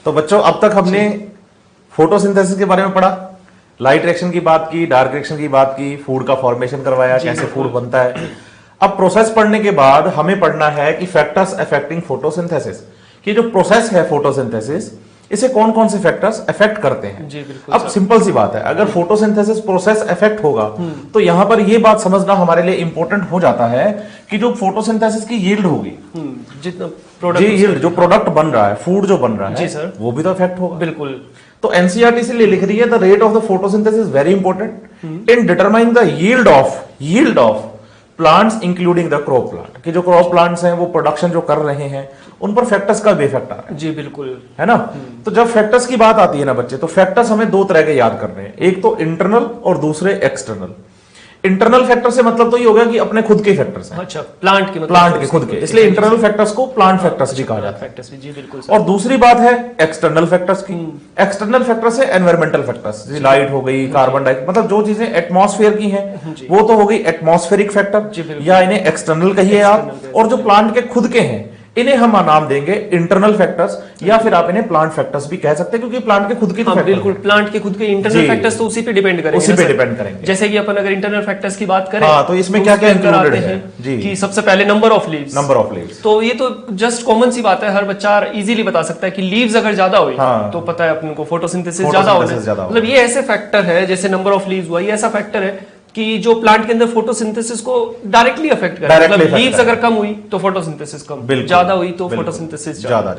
तो बच्चों अब तक हमने फोटोसिंथेसिस के बारे में पढ़ा, लाइट रिएक्शन की बात की, डार्क रिएक्शन की बात की, फूड का फॉर्मेशन करवाया, कैसे फूड बनता है। अब प्रोसेस पढ़ने के बाद हमें पढ़ना है कि फैक्टर्स अफेक्टिंग फोटोसिंथेसिस, कि जो प्रोसेस है फोटोसिंथेसिस, इसे कौन कौन से फैक्टर्स अफेक्ट करते हैं। जी बिल्कुल। अब सिंपल सी बात है, अगर फोटोसिंथेसिस प्रोसेस अफेक्ट होगा तो यहां पर यह बात समझना हमारे लिए इंपॉर्टेंट हो जाता है कि जो फोटोसिंथेसिस की यील्ड होगी, जितना जी यील्ड, जो प्रोडक्ट बन रहा है, फूड जो बन रहा है, जी सर, वो भी तो अफेक्ट होगा। बिल्कुल। तो एनसीईआरटी से लिख रही है the rate of the photosynthesis very important in determining the yield of plants including the crop plant, कि जो क्रॉप प्लांट्स हैं वो प्रोडक्शन जो कर रहे हैं उन पर फैक्टर्स का भी इफेक्ट आ रहा है। जी बिल्कुल, है ना। तो जब फैक्टर्स की बात आती है ना बच्चे, तो फैक्टर्स हमें दो तरह के याद करने हैं, एक तो इंटरनल और दूसरे एक्सटर्नल। इंटरनल फैक्टर से मतलब तो ये हो गया कि अपने खुद के फैक्टर्स हैं। अच्छा, प्लांट के मतलब प्लांट के खुद के, इसलिए इंटरनल फैक्टर्स को प्लांट फैक्टर्स भी कहा जाता है। फैक्टर्स भी, जी बिल्कुल। और दूसरी बात है एक्सटर्नल फैक्टर्स की। एक्सटर्नल फैक्टर्स है एनवायरमेंटल फैक्टर्स, जैसे लाइट हो गई, कार्बन डाइऑक्साइड, मतलब जो चीजें एटमॉस्फेयर की हैं वो तो हो गई एटमॉस्फेरिक फैक्टर, या इन्हें एक्सटर्नल कहिए आप। और जो प्लांट के खुद के हैं इन्हें हम नाम देंगे इंटरनल फैक्टर्स, या फिर आप इन्हें प्लांट फैक्टर्स भी कह सकते हैं, क्योंकि प्लांट के खुद के हाँ, बिल्कुल, प्लांट के खुद के इंटरनल फैक्टर्स तो उसी पे डिपेंड करेंगे, उसी पे डिपेंड करेंगे। जैसे कि अपन अगर इंटरनल फैक्टर्स की बात करें, हाँ, तो इसमें क्या क्या इंक्लूडेड है जी, कि सबसे पहले नंबर ऑफ लीव्स। तो ये तो जस्ट कॉमन सी बात है, हर बच्चा इजीली बता सकता है कि लीव्स अगर ज्यादा हुई तो पता है अपन को फोटोसिंथेसिस ज्यादा होना। मतलब ये ऐसे फैक्टर है, जैसे नंबर ऑफ लीव्स हुआ, ये ऐसा फैक्टर है कि जो प्लांट के अंदर फोटोसिंथेसिस को डायरेक्टली अफेक्ट करे। मतलब लीव्स अगर कम हुई तो फोटोसिंथेसिस कम, ज्यादा हुई तो फोटोसिंथेसिस ज्यादा।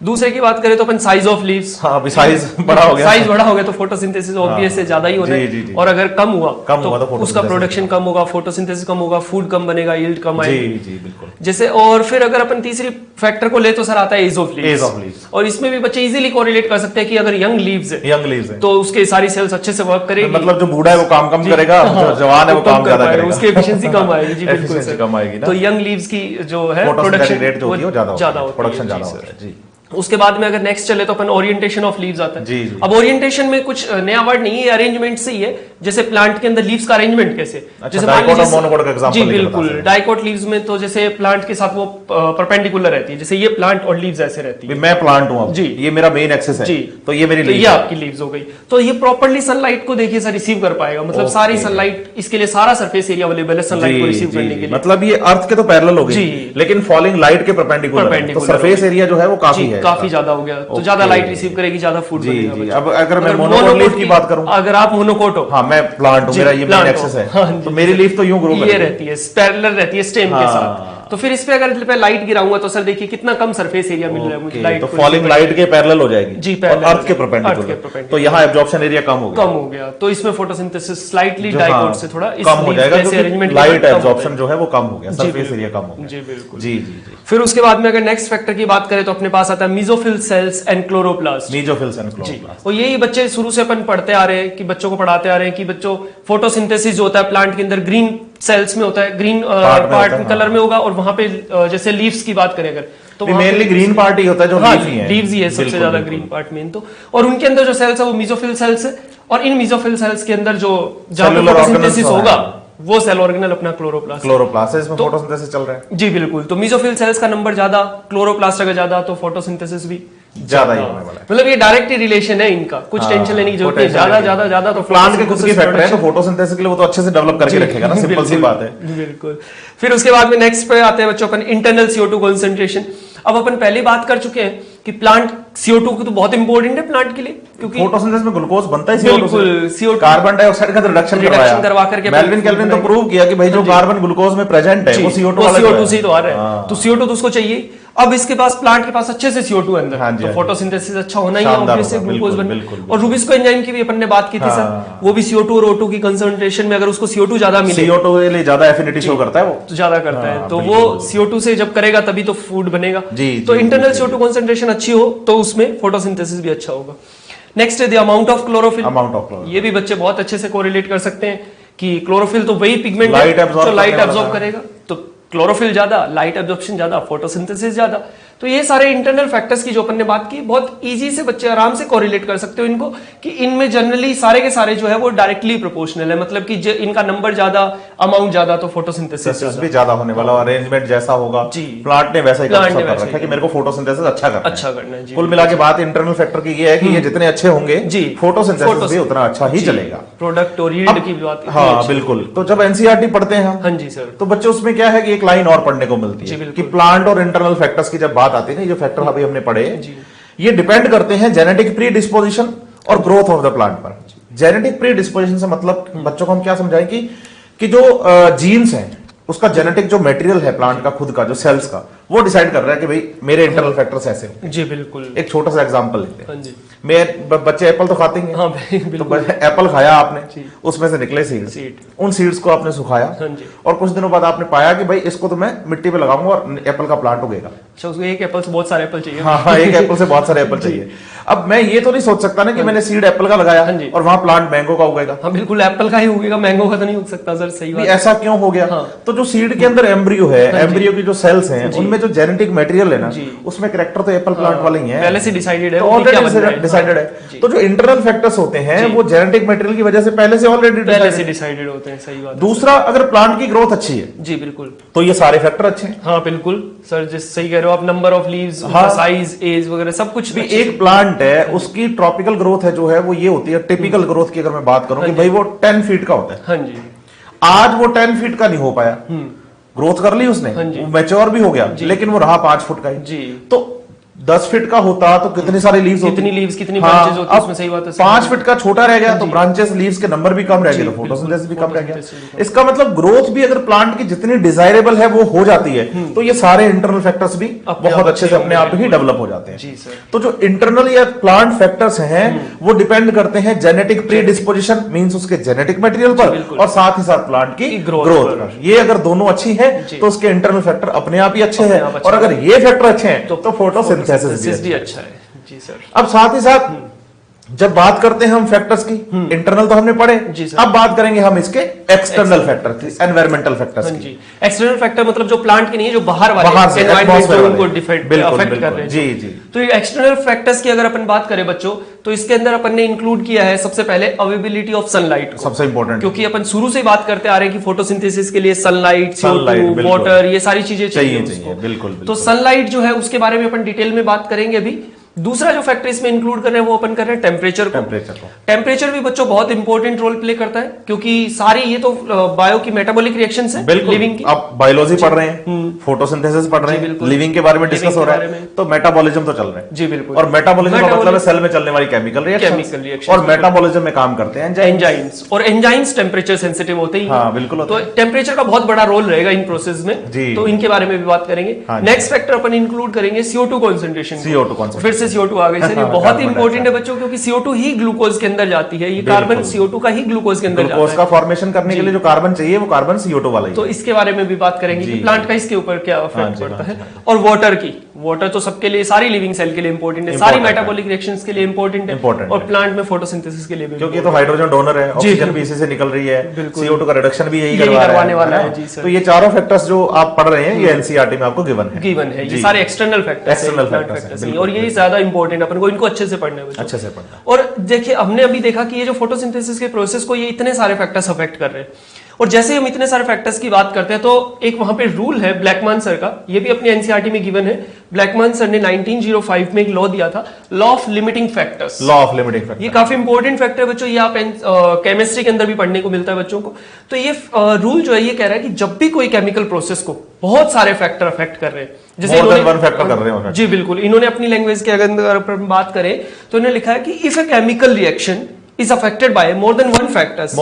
दूसरे की बात करें तो अपन साइज ऑफ लीव्स, हाँ, साइज बड़ा हो गया, साइज बड़ा हो गया तो फोटोसिंथेसिस ऑब्वियस से ज्यादा ही होना है। और अगर कम हुआ तो उसका प्रोडक्शन कम होगा, फोटोसिंथेसिस कम होगा, फूड कम बनेगा, यील्ड कम आएगी। जी बिल्कुल। जैसे और फिर अगर अपन तीसरी फैक्टर को ले तो सर आता है एज ऑफ लीव्स। और इसमें भी बच्चे इजीली कोरिलेट कर सकते हैं कि अगर यंग लीव्स है तो उसके सारी सेल्स अच्छे से वर्क करेगी, मतलब जो बूढ़ा है वो काम कम करेगा, जो जवान है वो काम ज्यादा करेगा, उसकी एफिशिएंसी कम आएगी। जी बिल्कुल कम आएगी ना। तो यंग लीव्स की जो है प्रोडक्शन रेट जो होती है वो ज्यादा होती है, प्रोडक्शन ज्यादा होता है। जी। उसके बाद में अगर नेक्स्ट चले तो अपन ओरिएंटेशन ऑफ लीव्स आता है। जी। अब ओरिएंटेशन में कुछ नया वर्ड नहीं है, अरेंजमेंट से ही है। जैसे प्लांट के अंदर लीव्स का अरेंजमेंट कैसे, जैसे डाइकोट और मोनोकोट का एग्जांपल। जी बिल्कुल, डाइकोट लीव्स में तो जैसे प्लांट के साथ वो परपेंडिकुलर रहती है, जैसे ये प्लांट और लीव्स ऐसे रहती है। मैं प्लांट हूं जी, ये मेरा मेन एक्सिस है जी, तो ये मेरी ये आपकी लीव्स हो गई। तो ये प्रॉपर्ली सनलाइट को देखिए सर रिसीव कर पाएगा, मतलब सारी सनलाइट, इसके लिए सारा सरफेस एरिया अवेलेबल है सनलाइट को रिसीव करने के लिए। मतलब ये अर्थ के तो पैरेलल हो गई, लेकिन फॉलिंग लाइट के परपेंडिकुलर, तो सरफेस एरिया जो है वो काफी है, काफी ज्यादा हो गया, तो ज्यादा लाइट रिसीव करेगी, ज्यादा फूड बनेगा। अब अगर मैं मोनोकोट लीफ की बात करूं, अगर आप मोनोकोट हो, हाँ मैं प्लांट हूं, मेरा ये मेन एक्सिस है, तो मेरी लीफ तो यूं ग्रो ये रहती है, पैरेलल रहती है स्टेम के साथ। तो फिर इस पे अगर लाइट गिराऊंगा तो सर देखिए कितना कम सरफेस एरिया मिल रहा है मुझे लाइट, तो फॉलिंग लाइट के पैरेलल हो जाएगी जी, और अर्थ के परपेंडिकुलर, तो यहाँ एब्जॉर्प्शन एरिया कम हो गया। तो इसमें फोटोसिंथेसिस स्लाइटली डाइकोट से थोड़ा कम हो जाएगा, क्योंकि लाइट एब्जॉर्प्शन जो है वो कम हो गया, सरफेस एरिया कम हो गया। जी बिल्कुल। जी। फिर उसके बाद में अगर नेक्स्ट फैक्टर की बात करें तो अपने पास आता है mesophyll cells and chloroplast. Mesophyll and chloroplast, और यही बच्चे शुरू से अपन पढ़ते आ रहे हैं कि बच्चों को पढ़ाते आ रहे हैं कि बच्चों फोटोसिंथेसिस जो होता है प्लांट के अंदर ग्रीन सेल्स में होता है, ग्रीन पार्ट कलर में होगा, और वहां पे जैसे लीव्स की बात करें अगर तो मेनली ग्रीन पार्ट ही होता है, जो लीफ ही है, लीव्स ही है सबसे ज्यादा ग्रीन पार्ट मेन तो। और उनके अंदर जो सेल्स है वो मेसोफिल सेल्स है, और इन मेसोफिल सेल्स के अंदर जो जहां पे फोटोसिंथेसिस होगा वो सेल ऑर्गेनल अपना क्लोरोप्लास्ट है, इसमें फोटोसिंथेसिस चल रहा है। जी बिल्कुल। तो मेसोफिल सेल्स का नंबर ज्यादा, क्लोरोप्लास्ट अगर ज्यादा तो फोटोसिंथेसिस भी ज्यादा ही होने वाला है। मतलब ये डायरेक्ट रिलेशन है इनका, कुछ टेंशन लेने की जरूरत नहीं, ज्यादा तो प्लांट के खुद के फैक्टर है, तो फोटोसिंथेसिस के लिए वो तो अच्छे से डेवलप करके रखेगा ना, सिंपल सी बात है। बिल्कुल। फिर उसके बाद में नेक्स्ट पे आते हैं बच्चों अपन इंटरनल CO2 कंसंट्रेशन। अब अपन पहले बात कर चुके हैं कि प्लांट CO2 की तो बहुत इंपॉर्टेंट है प्लांट के लिए, क्योंकि फोटोसिंथेसिस में ग्लूकोज बनता है CO2 कार्बन डाइऑक्साइड का रिडक्शन करवा करके मेल्विन केल्विन तो प्रूव किया कि भाई जो कार्बन ग्लूकोज में प्रेजेंट है वो CO2 से तो आ रहा है, तो CO2 तो उसको चाहिए। अब इसके पास प्लांट के पास अच्छे से CO2 अंदर, तो फोटोसिंथेसिस अच्छा होना ही है, ऑब्वियसली ग्लूकोज बन। और रुबिस्को एंजाइम की भी अपन ने बात की थी सर, वो भी CO2 और O2 की कंसंट्रेशन में अगर उसको CO2 ज्यादा मिले, CO2 के लिए ज्यादा एफिनिटी शो करता है, वो तो ज्यादा करता है, तो वो CO2 से जब करेगा तभी तो फूड बनेगा। तो इंटरनल CO2 कंसंट्रेशन अच्छी हो तो उसमें फोटोसिंथेसिस भी अच्छा होगा। नेक्स्ट है द अमाउंट ऑफ क्लोरोफिल। ये भी बच्चे बहुत अच्छे से कोरिलेट कर सकते हैं कि क्लोरोफिल तो वही पिगमेंट है जो लाइट एब्जॉर्ब करेगा, तो क्लोरोफिल ज्यादा, लाइट एब्जॉर्प्शन ज्यादा, फोटोसिंथेसिस ज्यादा। तो ये सारे इंटरनल फैक्टर्स की जो अपन ने बात की, बहुत इजी से बच्चे आराम से कोरिलेट कर सकते हो इनको, कि इनमें जनरली सारे के सारे जो है वो डायरेक्टली प्रोपोर्शनल है, मतलब कि इनका नंबर ज्यादा, अमाउंट ज्यादा, तो फोटोसिंथेसिस भी ज्यादा होने वाला, अरेंजमेंट जैसा होगा प्लांट ने वैसा ही कर रखा है कि मेरे को फोटोसिंथेसिस अच्छा करना है। कुल मिला के बात इंटरनल फैक्टर की ये है कि ये जितने अच्छे होंगे जी, फोटोसिंथेसिस भी उतना अच्छा ही चलेगा। प्रोडक्ट और यील्ड की बात, हाँ बिल्कुल। तो जब एनसीईआरटी पढ़ते हैं हम, हाँ जी सर, तो बच्चे उसमें क्या है कि एक लाइन और पढ़ने को मिलती है कि प्लांट और इंटरनल फैक्टर्स की जब बात आती है ना, ये फैक्टर अभी हमने पढ़े, ये डिपेंड करते हैं जेनेटिक प्री डिस्पोजिशन और ग्रोथ ऑफ द प्लांट पर। जेनेटिक प्री डिस्पोजिशन से मतलब बच्चों को हम क्या समझाएं कि जो जीन्स हैं उसका जेनेटिक जो मटेरियल है प्लांट का खुद का, जो सेल्स का, वो डिसाइड कर रहा है कि भाई मेरे इंटरनल फैक्टर्स ऐसे होंगे। जी बिल्कुल। एक छोटा सा एग्जांपल लेते हैं। हाँ जी। बच्चे एप्पल तो खाते हैं। हाँ, तो एप्पल खाया आपने, उसमें से निकले सीड्स, उन सीड्स को आपने सुखाया, हाँ जी, और कुछ दिनों बाद आपने पाया कि भाई इसको तो मैं मिट्टी पे लगाऊंगा और एप्पल का प्लांट उगेगा। अच्छा, उसको एक एप्पल से बहुत सारे एप्पल चाहिए। हाँ, एक एप्पल से बहुत सारे एप्पल चाहिए। अब मैं ये तो नहीं सोच सकता ना कि मैंने सीड एप्पल का लगाया और वहां प्लांट मैंगो का उगेगा। हाँ बिल्कुल, एप्पल का ही उगेगा, मैंगो का तो नहीं उग सकता सर। सही बात। ऐसा क्यों हो गया? तो जो सीड के अंदर एम्ब्रियो है, एम्ब्रियो की जो सेल्स हैं, उनमें जो जेनेटिक मटेरियल है ना, उसमें कैरेक्टर तो एप्पल प्लांट वाले ही है, पहले से डिसाइडेड है, ऑलरेडी डिसाइडेड है। तो जो इंटरनल फैक्टर्स होते हैं वो जेनेटिक मटेरियल की वजह से पहले से ऑलरेडी डिसाइडेड होते हैं। सही बात। दूसरा, अगर प्लांट की ग्रोथ अच्छी है, जी बिल्कुल, तो ये सारे फैक्टर अच्छे हैं। हाँ बिल्कुल सर, जिस सही कह रहे हो आप, number of leaves, size, age वगैरह सब कुछ भी। एक प्लांट है उसकी ट्रॉपिकल ग्रोथ है जो है वो ये होती है। टिपिकल ग्रोथ की अगर मैं बात करूं कि भाई वो 10 फीट का होता है। हाँ जी। आज वो 10 फीट का नहीं हो पाया, ग्रोथ कर ली उसने, मैच्योर भी हो गया, लेकिन वो रहा 5 फुट का ही। जी। तो 10 फीट का होता तो कितनी सारी लीव्स होती, कितनी ब्रांचेस होती उसमें। सही बात है। 5 फीट का छोटा रह गया तो ब्रांचेस, लीव्स के नंबर भी कम रह गए, तो फोटोसिंथेसिस भी कम रह गया। इसका मतलब ग्रोथ भी अगर प्लांट की जितनी डिजायरेबल है वो हो जाती है, तो ये सारे इंटरनल फैक्टर्स भी बहुत अच्छे से अपने आप ही डेवलप हो जाते हैं। तो जो इंटरनल या प्लांट फैक्टर्स हैं वो डिपेंड करते हैं जेनेटिक प्री डिस्पोजिशन, मींस उसके जेनेटिक मटेरियल पर, और साथ ही साथ प्लांट की ग्रोथ पर। ये अगर दोनों अच्छी है तो उसके इंटरनल फैक्टर अपने आप ही अच्छे हैं, और अगर ये फैक्टर अच्छे हैं तो फोटोसिंथेसिस भी अच्छा है। जी सर। अब साथ ही साथ जब बात करते हैं हम फैक्टर्स की, इंटरनल तो हमने पढ़े, अब बात करेंगे हम इसके एक्सटर्नल फैक्टर की, एनवायरमेंटल फैक्टर्स की। एक्सटर्नल फैक्टर मतलब जो प्लांट के नहीं है, जो बाहर वाले एनवायरनमेंट को अफेक्ट कर रहे हैं। जी जी। तो ये एक्सटर्नल फैक्टर्स की अगर अपन बात करें बच्चों, तो इसके अंदर अपन ने इंक्लूड किया है सबसे पहले अवेलेबिलिटी ऑफ सनलाइट, सबसे इंपॉर्टेंट, क्योंकि अपन शुरू से बात करते आ रहे हैं कि फोटोसिंथेसिस के लिए सनलाइट, CO2, वाटर, ये सारी चीजें चाहिए। बिल्कुल। तो सनलाइट जो है उसके बारे में अपन डिटेल में बात करेंगे अभी। दूसरा जो फैक्टर इसमें इंक्लूड कर रहे हैं वो अपन कर रहे हैं टेम्परेचर को। टेम्परेचर भी बच्चों बहुत इंपॉर्टेंट रोल प्ले करता है, क्योंकि सारी ये तो बायो की मेटाबॉलिक रिएक्शंस है, लिविंग की। आप बायोलॉजी पढ़ रहे हैं, फोटोसिंथेसिस पढ़ रहे हैं, लिविंग के बारे में डिस्कस हो रहा है, तो मेटाबॉलिज्म तो चल रहे हैं। जी बिल्कुल। और मेटाबॉलिज्म का मतलब है सेल में चलने वाली केमिकल रिएक्शन, और मेटाबॉलिज्म में काम करते हैं एंजाइम्स, और एंजाइम्स टेम्परेचर सेंसिटिव होते हैं। हाँ बिल्कुल। तो टेम्परेचर का बहुत बड़ा रोल रहेगा इन प्रोसेस में, तो इनके बारे में भी बात करेंगे। नेक्स्ट फैक्टर अपन इंक्लूड करेंगे CO2 कॉन्सेंट्रेशन। फिर से CO2 आ गई, बहुत ही इंपॉर्टेंट है बच्चों, क्योंकि CO2 ही ग्लूकोज के अंदर जाती है। ये कार्बन CO2 का ही ग्लूकोज के अंदर जाता है। ग्लूकोज का फॉर्मेशन करने के लिए जो कार्बन चाहिए वो कार्बन CO2 वाला ही। तो इसके बारे में भी बात करेंगे कि प्लांट का इसके ऊपर क्या इफेक्ट पड़ता है। और वाटर की, वाटर तो सबके लिए, सारी लिविंग सेल के लिए इंपॉर्टेंट है, सारी मेटाबॉलिक रिएक्शंस के लिए इंपॉर्टेंट है, और प्लांट में फोटोसिंथेसिस के लिए भी, क्योंकि तो हाइड्रोजन डोनर है, ऑक्सीजन भी इसी से निकल रही है, CO2 का रिडक्शन भी यही करवाने वाला है। तो ये चारों फैक्टर्स जो आप पढ़ रहे हैं ये एनसीईआरटी में आपको गिवन है। ये सारे एक्सटर्नल फैक्टर्स हैं, और ये ज्यादा इंपॉर्टेंट है, अपन को इनको अच्छे से पढ़ना है, अच्छे से पढ़ना। और देखिए, हमने अभी देखा कि ये जो फोटोसिंथेसिस के प्रोसेस को ये इतने सारे फैक्टर्स अफेक्ट कर रहे हैं, और जैसे हम इतने सारे फैक्टर्स की बात करते हैं तो एक वहां पे रूल है ब्लैकमैन सर का, ये भी अपनी एनसीईआरटी में गिवन है। ब्लैकमैन सर ने 1905 में एक लॉ दिया था, law of limiting factors. Law of limiting factor, ये काफी इंपॉर्टेंट फैक्टर है बच्चों, ये आप केमिस्ट्री के अंदर भी पढ़ने को मिलता है बच्चों को। तो ये रूल जो है ये कह रहा है कि जब भी कोई केमिकल प्रोसेस को बहुत सारे फैक्टर अफेक्ट कर रहे हैं, जैसे फैक्टर कर रहे हैं। जी बिल्कुल, इन्होंने अपनी लैंग्वेज के अगर बात करें तो इन्होंने लिखा है कि if a chemical reaction is affected by more than one factors,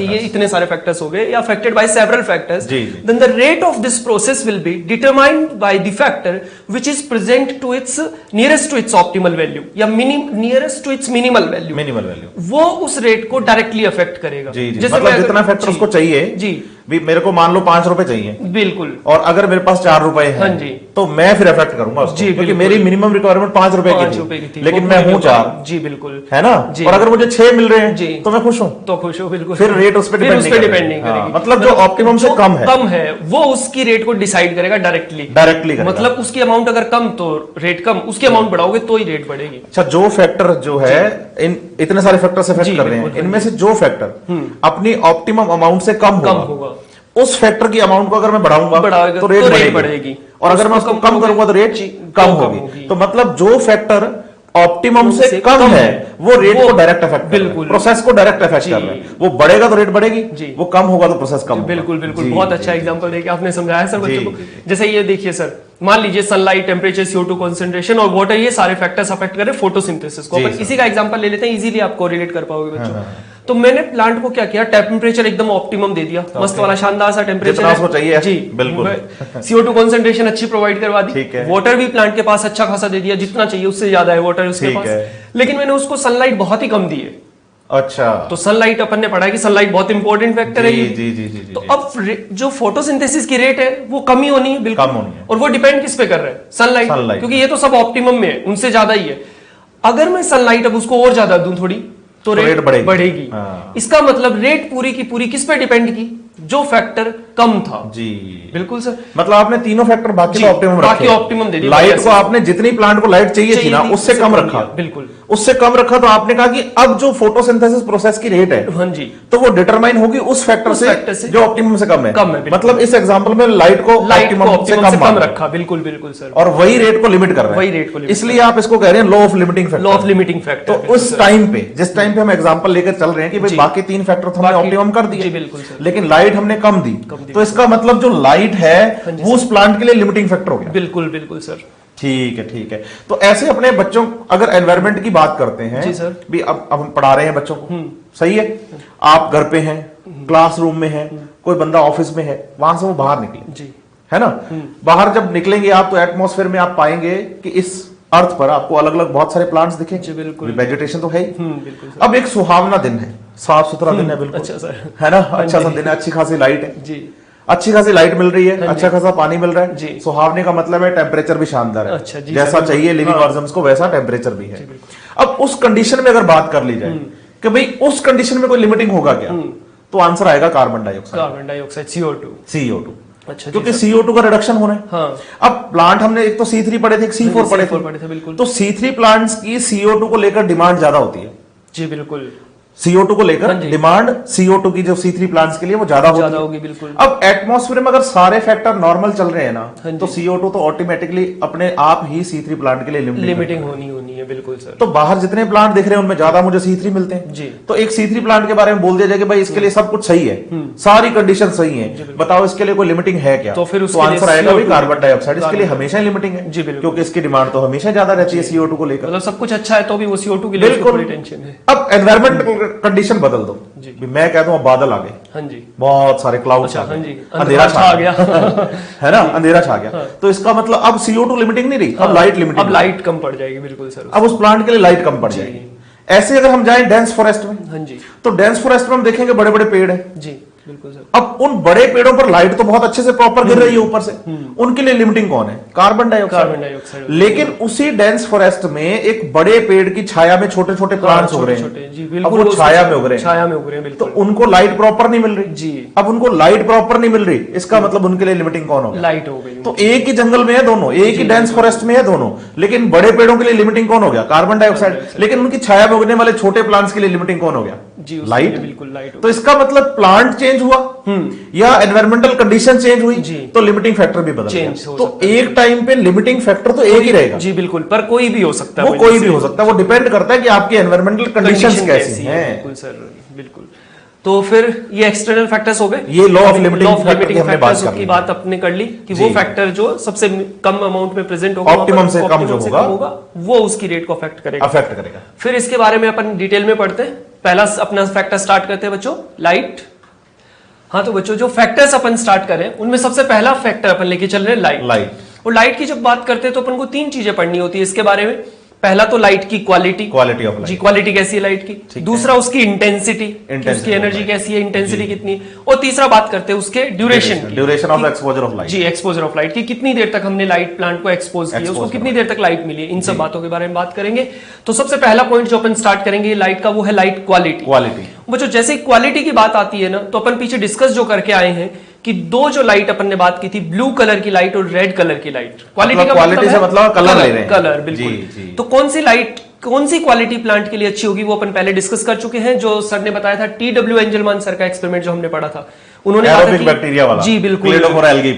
ये इतने सारे factors हो गए, या affected by several factors, then the rate of this process will be determined by the factor which is present to its nearest to its optimal value, या nearest to its minimal value, वो उस rate को directly affect करेगा। जैसे मतलब जितना factor उसको चाहिए, जी भी मेरे को मान लो 5 रुपए चाहिए, बिल्कुल, और अगर मेरे पास 4 रुपए है, तो मैं फिर अफेक्ट करूंगा उसको, क्योंकि मेरी मिनिमम रिक्वायरमेंट 5 रुपए की थी, लेकिन मैं हूं 4। जी बिल्कुल, है ना। और अगर मुझे 6 मिल रहे हैं तो मैं खुश हूं, तो खुश हो बिल्कुल। फिर रेट उस पर डिपेंड नहीं करेगी। मतलब जो ऑप्टिमम से कम है वो उसकी रेट को डिसाइड करेगा डायरेक्टली। मतलब उसकी अमाउंट अगर कम तो रेट कम, उसकी अमाउंट बढ़ाओगे तो ही रेट बढ़ेगी। अच्छा, जो फैक्टर जो है इतने सारे फैक्टर से अफेक्ट कर रहे हैं, इनमें से जो फैक्टर अपनी ऑप्टिमम अमाउंट से कम होगा, उस फैक्टर की अमाउंट को अगर मैं बढ़ाऊंगा तो रेट बढ़ेगी, और अगर मैं उसको कम करूंगा तो रेट कम होगी। तो मतलब जो फैक्टर ऑप्टिमम से कम है वो रेट को डायरेक्ट अफेक्ट बिल्कुल, प्रोसेस को डायरेक्ट अफेक्ट कर रहा है। वो बढ़ेगा तो रेट बढ़ेगी, वो कम होगा तो प्रोसेस कम होगा। बिल्कुल बिल्कुल, बहुत अच्छा एग्जांपल देके आपने समझाया सर बच्चों को। जैसे ये देखिए सर, मान लीजिए सनलाइट, टेम्परेचर, CO2 कंसंट्रेशन और वाटर, ये सारे फैक्टर्स अफेक्ट कर रहे हैं फोटोसिंथेसिस को। अपन इसी का एग्जांपल ले लेते हैं, इजीली आपको रिलेट कर पाओगे बच्चों। तो मैंने प्लांट को क्या किया, टेम्परेचर एकदम ऑप्टिमम दे दिया, मस्त वाला शानदार सा टेम्परेचर चाहिए जी, बिल्कुल। CO2 कंसंट्रेशन अच्छी प्रोवाइड करवा दी, वाटर भी प्लांट के पास अच्छा खासा दे दिया, जितना चाहिए उससे ज्यादा है वाटर उसके पास। लेकिन मैंने उसको सनलाइट बहुत ही कम दी है। अच्छा, तो सनलाइट अपन ने पढ़ा कि सनलाइट बहुत इंपॉर्टेंट फैक्टर है। जी। तो अब जो फोटोसिंथेसिस की रेट है वो कम ही होनी है, बिल्कुल कम होनी है। और वो डिपेंड किस पे कर रहा है, सनलाइट, क्योंकि ये तो सब ऑप्टिमम में है, उनसे ज्यादा ही है। अगर मैं सनलाइट अब उसको और ज्यादा दूं थोड़ी तो रेट बढ़ेगी। इसका मतलब रेट पूरी की पूरी किस पे डिपेंड की, जो फैक्टर कम था। जी बिल्कुल सर, मतलब आपने तीनों फैक्टर बाकी ऑप्टिमम दे दिया। लाइट को आपने जितनी प्लांट को लाइट चाहिए थी ना, उससे कम रखा, बिल्कुल उससे कम रखा। तो आपने कहा कि अब जो फोटोसिंथेसिस प्रोसेस की रेट है, हाँ जी, तो वो डिटरमाइन होगी उस फैक्टर से जो ऑप्टिमम से कम है। मतलब इस एग्जांपल में लाइट को ऑप्टिमम से कम रखा, बिल्कुल बिल्कुल सर, और वही रेट को लिमिट कर रहा है, वही रेट को, इसलिए आप इसको कह रहे हैं law of limiting factor. Law of limiting factor. तो उस टाइम पे, जिस टाइम पे हम एग्जांपल लेकर चल रहे हैं कि भाई बाकी 3 फैक्टर तो हमने ऑप्टिमम कर दिए, बिल्कुल, लेकिन लाइट हमने कम दी, तो इसका मतलब जो लाइट है वो उस प्लांट के लिए लिमिटिंग फैक्टर हो गया। बिल्कुल बिल्कुल सर, ठीक है। तो ऐसे अपने बच्चों, अगर एनवायरनमेंट की बात करते हैं जी सर, भी अब हम पढ़ा रहे हैं बच्चों को, सही है, आप घर पे हैं, क्लासरूम में हैं, कोई बंदा ऑफिस में है, वहां से वो बाहर निकले जी, है ना। बाहर जब निकलेंगे आप तो एटमॉस्फेयर में आप पाएंगे कि इस अर्थ पर आपको अलग अलग बहुत सारे प्लांट्स दिखेंगे, बिल्कुल, वेजिटेशन तो है ही। बिल्कुल। अब एक सुहावना दिन है, साफ सुथरा दिन है, बिल्कुल अच्छा सर, है ना, अच्छा सा दिन है, अच्छी खासी लाइट है जी, अच्छी खासी लाइट मिल रही है, अच्छा खासा पानी मिल रहा है जी। सुहावने का मतलब है टेम्परेचर भी शानदार है, अच्छा जी, जैसा चाहिए लिविंग ऑर्गेनिज्म्स को वैसा टेम्परेचर भी है। अब उस कंडीशन में अगर बात कर ली जाए कि भाई उस कंडीशन में कोई लिमिटिंग होगा क्या, तो आंसर आएगा कार्बन डाइऑक्साइड, CO2। अच्छा, क्योंकि CO2 का रिडक्शन होना है। हाँ। अब प्लांट हमने एक तो C3 पढ़े थे, एक C4 पढ़े थे, बिल्कुल। तो C3 प्लांट्स की CO2 को लेकर डिमांड ज्यादा होती है जी, बिल्कुल। CO2 को लेकर डिमांड CO2 की जो C3 प्लांट्स के लिए वो ज्यादा होगी, बिल्कुल। अब एटमॉस्फेयर में अगर सारे फैक्टर नॉर्मल चल रहे हैं ना, तो CO2 तो ऑटोमेटिकली अपने आप ही C3 प्लांट के लिए लिमिटिंग होनी है, बिल्कुल सर। तो बाहर जितने प्लांट दिख रहे हैं उनमें ज्यादा मुझे C3 मिलते हैं जी। तो एक C3 प्लांट के बारे में बोल दिया जाए कि भाई इसके लिए सब कुछ सही है, सारी कंडीशन सही है, बताओ इसके लिए कोई लिमिटिंग है क्या, तो फिर आंसर आएगा भाई कार्बन डाइऑक्साइड। इसके लिए हमेशा लिमिटिंग है जी, क्योंकि इसकी डिमांड तो हमेशा ज्यादा रहती है CO2 को लेकर। मतलब सब कुछ अच्छा है तो भी वो CO2 के लिए बिल्कुल टेंशन है। अब एनवायरमेंट कंडीशन बदल दो जी, मैं कहता हूँ बादल आ गए, हाँ जी, बहुत सारे क्लाउड्स आ गए, अंधेरा छा गया है ना, अंधेरा छा गया, तो इसका मतलब अब CO2 लिमिटिंग नहीं रही, अब लाइट लिमिटिंग, अब लाइट कम पड़ जाएगी, बिल्कुल सर। अब उस प्लांट के लिए लाइट कम पड़ जाएगी। ऐसे अगर हम जाएं डेंस फॉरेस्ट में, हाँ जी, तो डेंस फॉरेस्ट में हम देखेंगे बड़े बड़े पेड़ है जी, बिल्कुल सर। अब उन बड़े पेड़ों पर लाइट तो बहुत अच्छे से प्रॉपर गिर रही है ऊपर से, उनके लिए लिमिटिंग कौन है, कार्बन डाइऑक्साइड। लेकिन उसी डेंस फॉरेस्ट में एक बड़े पेड़ की छाया में छोटे छोटे प्लांट्स उग रहे हैं, अब वो छाया में उग रहे हैं, तो उनको लाइट प्रॉपर नहीं मिल रही जी। अब उनको लाइट प्रॉपर नहीं मिल रही, इसका मतलब उनके लिए लिमिटिंग कौन होगा, लाइट हो गई। तो एक ही जंगल में है दोनों, एक ही डेंस फॉरेस्ट में है दोनों, लेकिन बड़े पेड़ों के लिए लिमिटिंग कौन हो गया, कार्बन डाइऑक्साइड। लेकिन उनकी छाया में उगने वाले छोटे प्लांट्स के लिए लिमिटिंग कौन हो गया, लाइट, बिल्कुल लाइट। तो इसका मतलब प्लांट चेंज हुआ या एनवायरमेंटल कंडीशन चेंज हुई तो लिमिटिंग फैक्टर भी बदल गया। तो एक टाइम पे लिमिटिंग फैक्टर तो एक ही रहेगा जी, बिल्कुल, पर कोई भी हो सकता है, वो कोई भी हो सकता है, वो डिपेंड करता है कि आपकी एनवायरमेंटल कंडीशंस कैसी हैं। बिल्कुल सर, बिल्कुल। तो फिर ये एक्सटर्नल फैक्टर्स हो गए, ये लॉ ऑफ लिमिटिंग फैक्टर्स की बात अपने कर ली कि वो फैक्टर जो सबसे कम अमाउंट में प्रेजेंट होगा, ऑप्टिमम से कम जो होगा वो उसकी रेट को अफेक्ट करेगा। फिर इसके बारे में अपन डिटेल में पढ़ते हैं। पहला अपना फैक्टर स्टार्ट करते हैं बच्चों, लाइट। हाँ, तो बच्चों जो फैक्टर्स अपन स्टार्ट करें उनमें सबसे पहला फैक्टर अपन लेके चल रहे हैं लाइट। और लाइट की जब बात करते हैं तो अपन को 3 चीजें पढ़नी होती है इसके बारे में। पहला तो लाइट की क्वालिटी ऑफ लाइट, जी क्वालिटी कैसी है लाइट की, दूसरा उसकी इंटेंसिटी, उसकी एनर्जी कैसी है, इंटेंसिटी कितनी है, और तीसरा बात करते हैं उसके duration of exposure of light, जी एक्सपोजर ऑफ लाइट की कितनी देर तक हमने लाइट प्लांट को एक्सपोज किया, उसको कितनी देर तक लाइट मिली है, इन सब बातों के बारे में बात करेंगे। तो सबसे पहला पॉइंट जो अपन स्टार्ट करेंगे लाइट का वो है लाइट क्वालिटी। बच्चों जैसे क्वालिटी की बात आती है ना, तो अपन पीछे डिस्कस जो करके आए हैं कि दो जो लाइट अपन ने बात की थी, ब्लू कलर की लाइट और रेड कलर की लाइट, क्वालिटी का क्वालिटी से मतलब कलर ले रहे हैं, कलर बिल्कुल। तो कौन सी लाइट कौन सी क्वालिटी प्लांट के लिए अच्छी होगी वो अपन पहले डिस्कस कर चुके हैं। जो सर ने बताया था TW एंजलमान सर का एक्सपेरिमेंट जो हमने पढ़ा था, उन्होंने कहा था कि बैक्टीरिया वाला, जी बिल्कुल,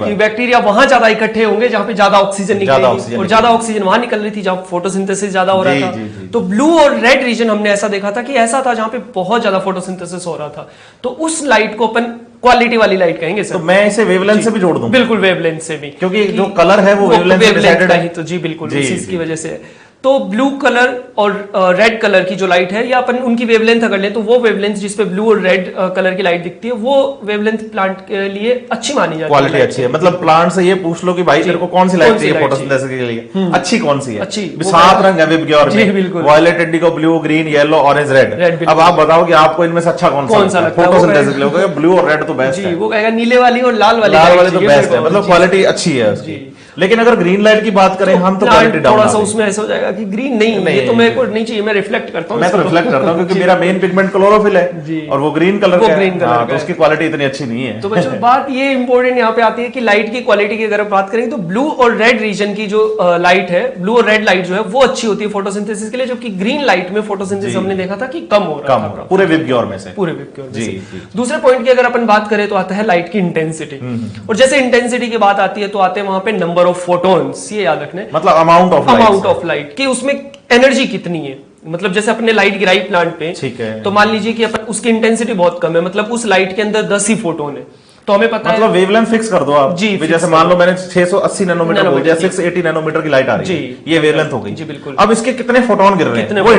कि बैक्टीरिया वहां ज्यादा इकट्ठे होंगे जहां पे ज्यादा ऑक्सीजन निकलेगी, और ज्यादा ऑक्सीजन वहां निकल रही थी जहां फोटोसिंथेसिस ज्यादा हो रहा था। तो ब्लू और रेड रीजन हमने ऐसा देखा था कि ऐसा था जहां पे बहुत ज्यादा फोटोसिंथेसिस हो रहा था, तो उस लाइट को अपन क्वालिटी वाली लाइट कहेंगे सर। तो मैं इसे वेवलेंथ से भी जोड़ दूं, बिल्कुल वेवलेंथ से भी, क्योंकि जो कलर है वो वेवलेंथ का ही, तो जी बिल्कुल इसी की वजह से। तो ब्लू कलर और रेड कलर की जो लाइट है, या अपन उनकी वेवलेंथ अगर लें तो वो वेवलेंथ जिसपे ब्लू और रेड कलर की लाइट दिखती है, वो वेवलेंथ प्लांट के लिए अच्छी मानी जाती है, क्वालिटी अच्छी है। मतलब प्लांट से ये पूछ लो कि भाई तेरे को कौन सी लाइट चाहिए फोटोसिंथेसिस के लिए, अच्छी कौन सी है, अच्छी 7 रंग है विबग्योर में, violet, indigo, blue, green, yellow, orange, red. अब आप बताओ कि आपको इनमें से अच्छा कौन सा लगता है फोटोसिंथेसिस के लिए? ब्लू और रेड तो बेस्ट है, वो कहेगा नीले वाली और लाल वाली तो बेस्ट है, मतलब क्वालिटी अच्छी है उसकी। लेकिन अगर ग्रीन लाइट की बात करें हम, तो क्वालिटी डाउन, थोड़ा सा उसमें ऐसा हो जाएगा कि ग्रीन नहीं, ये तो मेरे को नहीं चाहिए, मैं रिफ्लेक्ट करता हूं, मैं तो रिफ्लेक्ट करता हूं क्योंकि मेरा मेन पिगमेंट क्लोरोफिल है और वो ग्रीन कलर का है, तो उसकी क्वालिटी इतनी अच्छी नहीं है। तो बच्चों बात ये इंपॉर्टेंट यहाँ पे आती है कि लाइट की क्वालिटी की अगर बात करें तो ब्लू और रेड रीजन की जो लाइट है, ब्लू और रेड लाइट जो है वो अच्छी होती है फोटोसिंथेसिस के लिए, जबकि ग्रीन लाइट में फोटोसिंथेसिस हमने देखा था कि कम हो रहा था पूरे विबग्योर में से, पूरे विबग्योर में से। दूसरे पॉइंट की अगर अपन बात करें तो आता है लाइट की इंटेंसिटी, और जैसे इंटेंसिटी की बात आती है तो आते हैं वहां पे नंबर ऑफ फोटॉन्स, ये याद रखना है, मतलब अमाउंट ऑफ लाइट कि उसमें एनर्जी कितनी है। मतलब जैसे अपने लाइट गिराई प्लांट पे, ठीक है, तो मान लीजिए कि अपन उसकी इंटेंसिटी बहुत कम है, मतलब उस लाइट के अंदर 10 ही फोटोन है, तो हमें पता मतलब वेवलेंथ फिक्स कर दो आप जी। जैसे मान लो मैंने 680 नैनोमीटर बोल दिया, 680 नैनोमीटर की लाइट आ रही है, ये वेवलेंथ हो गई जी बिल्कुल। अब इसके कितने फोटोन गिर रहे हैं, वो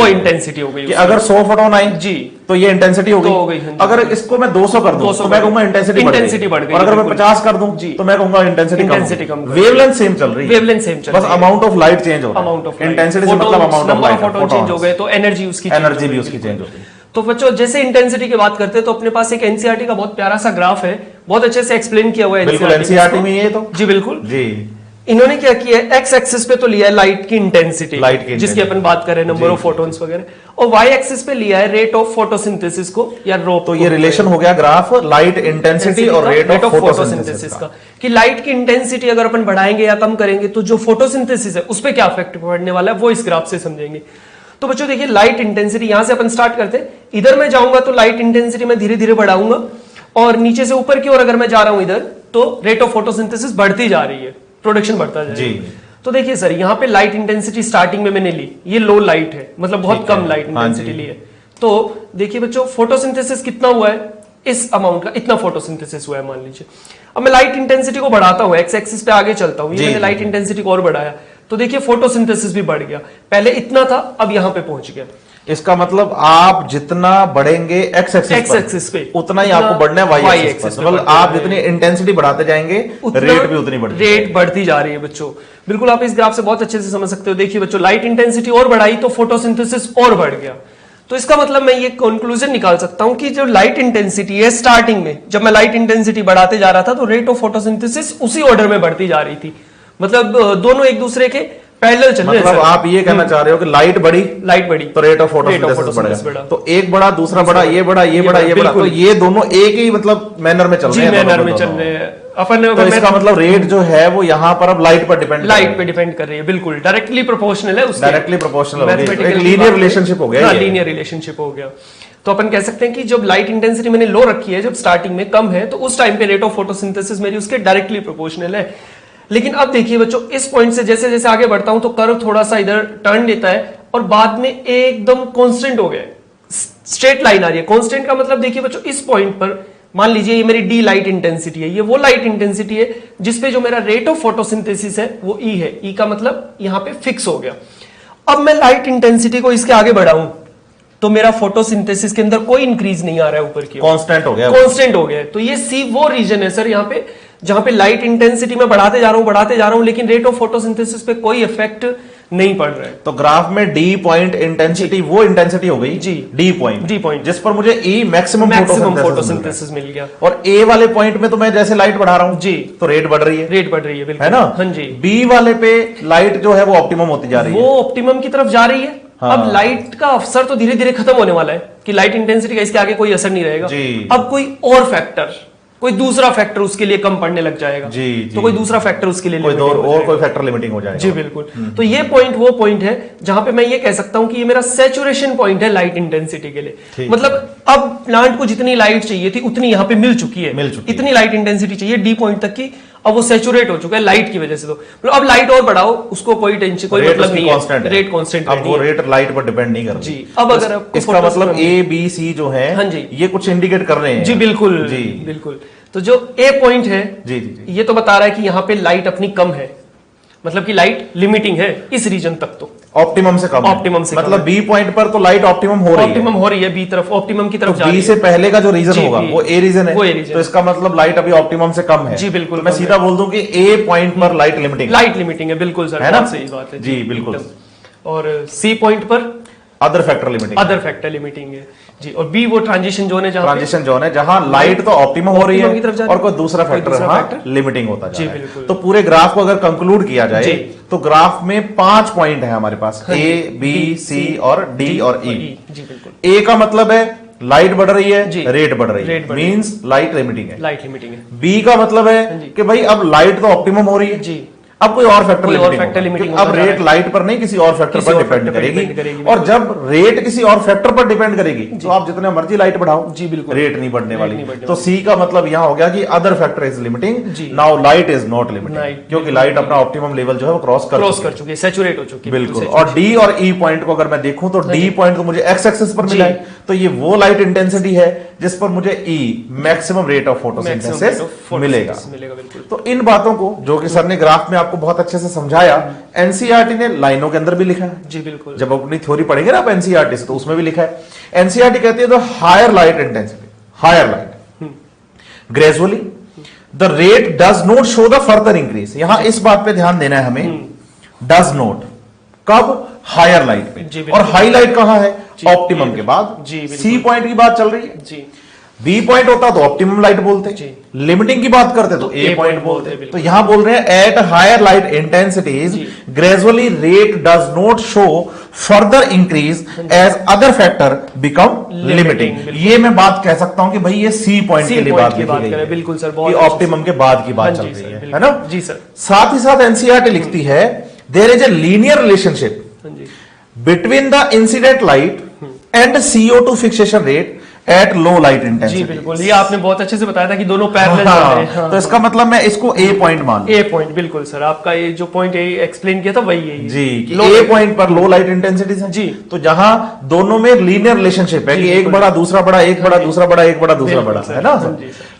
इंटेंसिटी हो गई। अगर 100 फोटोन आए जी तो ये इंटेंसिटी हो गई। अगर इसको मैं 200 कर दूं तो मैं कहूंगा इंटेंसिटी बढ़ गई, और अगर मैं 50 कर दूं तो मैं कहूंगा इंटेंसिटी कम। वेवलेंथ सेम चल रही है, बस अमाउंट ऑफ लाइट चेंज हो रहा है, इंटेंसिटी से मतलब amount of light, photon change हो गए तो एनर्जी भी उसकी चेंज होती है। तो बच्चों जैसे इंटेंसिटी की बात करते हैं तो अपने पास एक एनसीईआरटी का बहुत प्यारा सा ग्राफ है, बहुत अच्छे से एक्सप्लेन किया हुआ है एनसीईआरटी में, ये तो जी बिल्कुल जी। इन्होंने क्या किया है, एक्स एक्सिस पे तो लिया है लाइट की इंटेंसिटी, जिसकी अपन बात कर रहे हैं, नंबर ऑफ फोटॉन्स वगैरह, और वाई एक्सिस पे लिया है रेट ऑफ फोटोसिंथेसिस को या रो। तो ये रिलेशन हो गया ग्राफ लाइट इंटेंसिटी और रेट ऑफ फोटोसिंथेसिस का, कि लाइट की इंटेंसिटी अगर अपन बढ़ाएंगे या कम करेंगे तो जो फोटोसिंथेसिस है उस पर क्या इफेक्ट पड़ने वाला है वो इस ग्राफ से समझेंगे। तो बच्चों देखिए लाइट इंटेंसिटी यहां से अपन स्टार्ट करते हैं, इधर मैं जाऊंगा तो लाइट इंटेंसिटी मैं धीरे धीरे बढ़ाऊंगा, और नीचे से ऊपर की ओर अगर मैं जा रहा हूं इधर तो रेट ऑफ फोटोसिंथेसिस बढ़ती जा रही है, प्रोडक्शन बढ़ता जाएगा। तो देखिए सर यहाँ पे लाइट इंटेंसिटी स्टार्टिंग में मैंने ली, ये लो लाइट है, मतलब बहुत कम लाइट इंटेंसिटी ली है। तो देखिए बच्चों फोटोसिंथेसिस कितना हुआ है, इस अमाउंट का इतना फोटोसिंथेसिस हुआ है मान लीजिए। अब मैं लाइट इंटेंसिटी को बढ़ाता हूं, एक्स एक्सिस पे आगे चलता हूं, ये मैंने लाइट इंटेंसिटी को और बढ़ाया, तो देखिए फोटोसिंथेसिस भी बढ़ गया, पहले इतना था अब यहां पे पहुंच गया। इसका मतलब आप जितना बढ़ेंगे एक्स एक्सिस पे उतना ही आपको बढ़ना है वाई एक्सिस पे, मतलब आप जितनी इंटेंसिटी बढ़ाते जाएंगे रेट भी उतनी बढ़ती जा रही है बच्चों। बिल्कुल आप इस ग्राफ से बहुत अच्छे से समझ सकते हो। देखिए बच्चों लाइट इंटेंसिटी और बढ़ाई तो फोटोसिंथेसिस और बढ़ गया, तो इसका मतलब मैं ये कंक्लूजन निकाल सकता हूं कि जो लाइट इंटेंसिटी है स्टार्टिंग में जब मैं लाइट इंटेंसिटी बढ़ाते जा रहा था तो रेट ऑफ फोटोसिंथेसिस उसी ऑर्डर में बढ़ती जा रही थी, मतलब दोनों एक दूसरे के पैरेलल चल रहे हैं। मतलब आप ये कहना चाह रहे हो कि लाइट बढ़ी तो रेट ऑफ फोटोसिंथेसिस बढ़ा, तो एक बड़ा दूसरा बड़ा, ये बड़ा ये बड़ा ये बड़ा, तो ये दोनों एक ही मतलब मैनर में चल रहे हैं अपन। तो इसका मतलब रेट जो है वो यहाँ पर अब लाइट पर डिपेंड कर रही है, बिल्कुल डायरेक्टली प्रोपोर्शनल है, डायरेक्टली प्रोपोर्शनल, एक लीनियर रिलेशनशिप हो गया, लीनियर रिलेशनशिप हो गया। तो अपन कह सकते हैं कि जब लाइट इंटेंसिटी मैंने लो रखी है, जब स्टार्टिंग में कम है, तो उस टाइम पे रेट ऑफ फोटोसिंथेसिस मेरी उसके डायरेक्टली प्रोपोर्शनल है। लेकिन अब देखिए बच्चों इस पॉइंट से जैसे जैसे आगे बढ़ता हूं तो कर्व थोड़ा सा इधर टर्न लेता है और बाद में एकदम कांस्टेंट हो गया, स्ट्रेट लाइन आ रही है। कांस्टेंट का मतलब देखिए बच्चों इस पॉइंट पर मान लीजिए ये मेरी डी लाइट इंटेंसिटी है, ये वो लाइट इंटेंसिटी है जिसपे जो मेरा रेट ऑफ फोटोसिंथेसिस है वो ई है, ई का मतलब यहां पे फिक्स हो गया। अब मैं लाइट इंटेंसिटी को इसके आगे बढ़ाऊं तो मेरा फोटोसिंथेसिस के अंदर कोई इंक्रीज नहीं आ रहा है ऊपर की, कांस्टेंट हो गया। तो ये सी वो रीजन है सर यहाँ पे जहां पे लाइट इंटेंसिटी में बढ़ाते जा रहा हूं लेकिन रेट ऑफ फोटोसिंथेसिस पे कोई इफेक्ट नहीं पड़ रहा है। तो ग्राफ में डी पॉइंट इंटेंसिटी वो इंटेंसिटी हो गई जी, डी पॉइंट जिस पर मुझे ई मैक्सिमम फोटोसिंथेसिस मिल गया। और ए वाले पॉइंट में तो मैं जैसे लाइट बढ़ा रहा हूं जी, तो रेट बढ़ रही है, बिल्कुल, है ना? हाँ जी। बी वाले पे लाइट जो है वो ऑप्टिमम होती जा रही है, वो ऑप्टिमम की तरफ जा रही है। हाँ। अब लाइट का अवसर तो धीरे धीरे खत्म होने वाला है कि लाइट इंटेंसिटी का इसके आगे कोई असर नहीं रहेगा जी। अब कोई दूसरा फैक्टर उसके लिए कम पड़ने लग जाएगा जी, तो कोई दूसरा फैक्टर उसके लिए कोई फैक्टर लिमिटिंग हो जाएगा जी बिल्कुल। तो ये पॉइंट वो पॉइंट है जहां पे मैं ये कह सकता हूं कि ये मेरा सैचुरेशन पॉइंट है लाइट इंटेंसिटी के लिए। मतलब अब प्लांट को जितनी लाइट चाहिए थी उतनी यहाँ पे मिल चुकी है, इतनी लाइट इंटेंसिटी चाहिए डी पॉइंट तक की, अब वो सैचुरेट हो चुका है लाइट की वजह से। तो मतलब अब लाइट और बढ़ाओ उसको कोई टेंशन कोई मतलब नहीं है, रेट कांस्टेंट अब वो रेट लाइट पर डिपेंड नहीं कर रही जी। अब अगर इसका मतलब ए बी सी जो है हाँ जी ये कुछ इंडिकेट कर रहे हैं जी बिल्कुल जी बिल्कुल। तो जो ए पॉइंट है जी जी ये तो बता रहा है कि यहाँ पे लाइट अपनी कम है, मतलब कि लाइट लिमिटिंग है इस रीजन तक, तो ऑप्टिमम से कम मतलब बी पॉइंट पर तो लाइट ऑप्टिमम हो रही है बी तरफ ऑप्टिमम की तरफ तो बी से पहले का जो रीजन होगा वो ए रीजन है, तो इसका मतलब लाइट अभी ऑप्टिमम से कम है जी बिल्कुल। तो मैं सीधा बोल दूं कि ए पॉइंट पर लाइट लिमिटिंग है बिल्कुल सर, है ना? सही बात है जी बिल्कुल। और सी पॉइंट पर अदर फैक्टर लिमिटिंग है जी। और बी वो ट्रांजिशन जोन है जहां लाइट तो ऑप्टिमम हो रही है और कोई दूसरा फैक्टर लिमिटिंग होता जा रहा है। तो पूरे ग्राफ को अगर कंक्लूड किया जाए तो ग्राफ में 5 पॉइंट है हमारे पास, ए बी सी और डी और ई। ए का मतलब है लाइट बढ़ रही है, रेट बढ़ रही है, मींस लाइट लिमिटिंग है। बी का मतलब है कि भाई अब लाइट तो ऑप्टिमम हो रही है जी, अब कोई और फैक्टर लिमिटिंग अब रेट लाइट पर नहीं किसी और फैक्टर पर डिपेंड करेगी। और जब रेट किसी और फैक्टर पर डिपेंड करेगी तो आप जितने मर्जी लाइट बढ़ाओ जी बिल्कुल रेट नहीं बढ़ने वाली। तो सी का मतलब यहां हो गया कि other factor is limiting, now light is not limiting, क्योंकि लाइट अपना ऑप्टिमम लेवल जो है वो क्रॉस कर चुकी है, सैचुरेट हो चुकी है बिल्कुल। और डी और ई पॉइंट को अगर मैं देखूं तो डी पॉइंट को मुझे एक्स एक्सिस पर मिला है, तो ये वो लाइट इंटेंसिटी है जिस पर मुझे ई मैक्सिमम रेट ऑफ फोटोसिंथेसिस मिलेगा। तो इन बातों को जो कि सर ने ग्राफ में आपको बहुत अच्छे से समझाया, एनसीईआरटी ने लाइनों के अंदर भी लिखा है जी बिल्कुल। जब अपनी थ्योरी पढ़ेंगे ना आप एनसीईआरटी से तो उसमें भी लिखा है। एनसीईआरटी कहती है the higher light intensity, higher light gradually the rate does not show the further increase. यहां इस बात पे ध्यान देना है हमें, डज नॉट कब, हायर लाइट पे। और हाई लाइट कहां है, ऑप्टिमम के बाद। सी पॉइंट की बात चल रही है जी, बी पॉइंट होता तो ऑप्टिमम लाइट बोलते, लिमिटिंग की बात करते तो ए पॉइंट बोलते। तो यहां बोल रहे हैं at higher light intensities gradually rate does not show further increase as other factor become limiting. ये मैं बात कह सकता हूं कि भाई ये सी पॉइंट के लिए बात लिखी गई है, बिल्कुल सर, ऑप्टिमम के बाद की बात चल रही है ना जी सर। साथ ही साथ एनसीईआरटी लिखती है there is a linear relationship between the incident light and CO2 fixation rate at low light intensity. जी बिल्कुल, ये आपने बहुत अच्छे से बताया था कि दोनों पैरेलल चल रहे हैं। तो इसका मतलब मैं इसको ए पॉइंट मान लूं। ए पॉइंट बिल्कुल सर, आपका ये जो पॉइंट एक्सप्लेन किया था वही है जी, ए पॉइंट पर लो लाइट इंटेंसिटी है जी। तो जहां दोनों में लीनियर रिलेशनशिप है कि एक बड़ा दूसरा बड़ा, एक बड़ा दूसरा बड़ा, एक बड़ा दूसरा बड़ा, है ना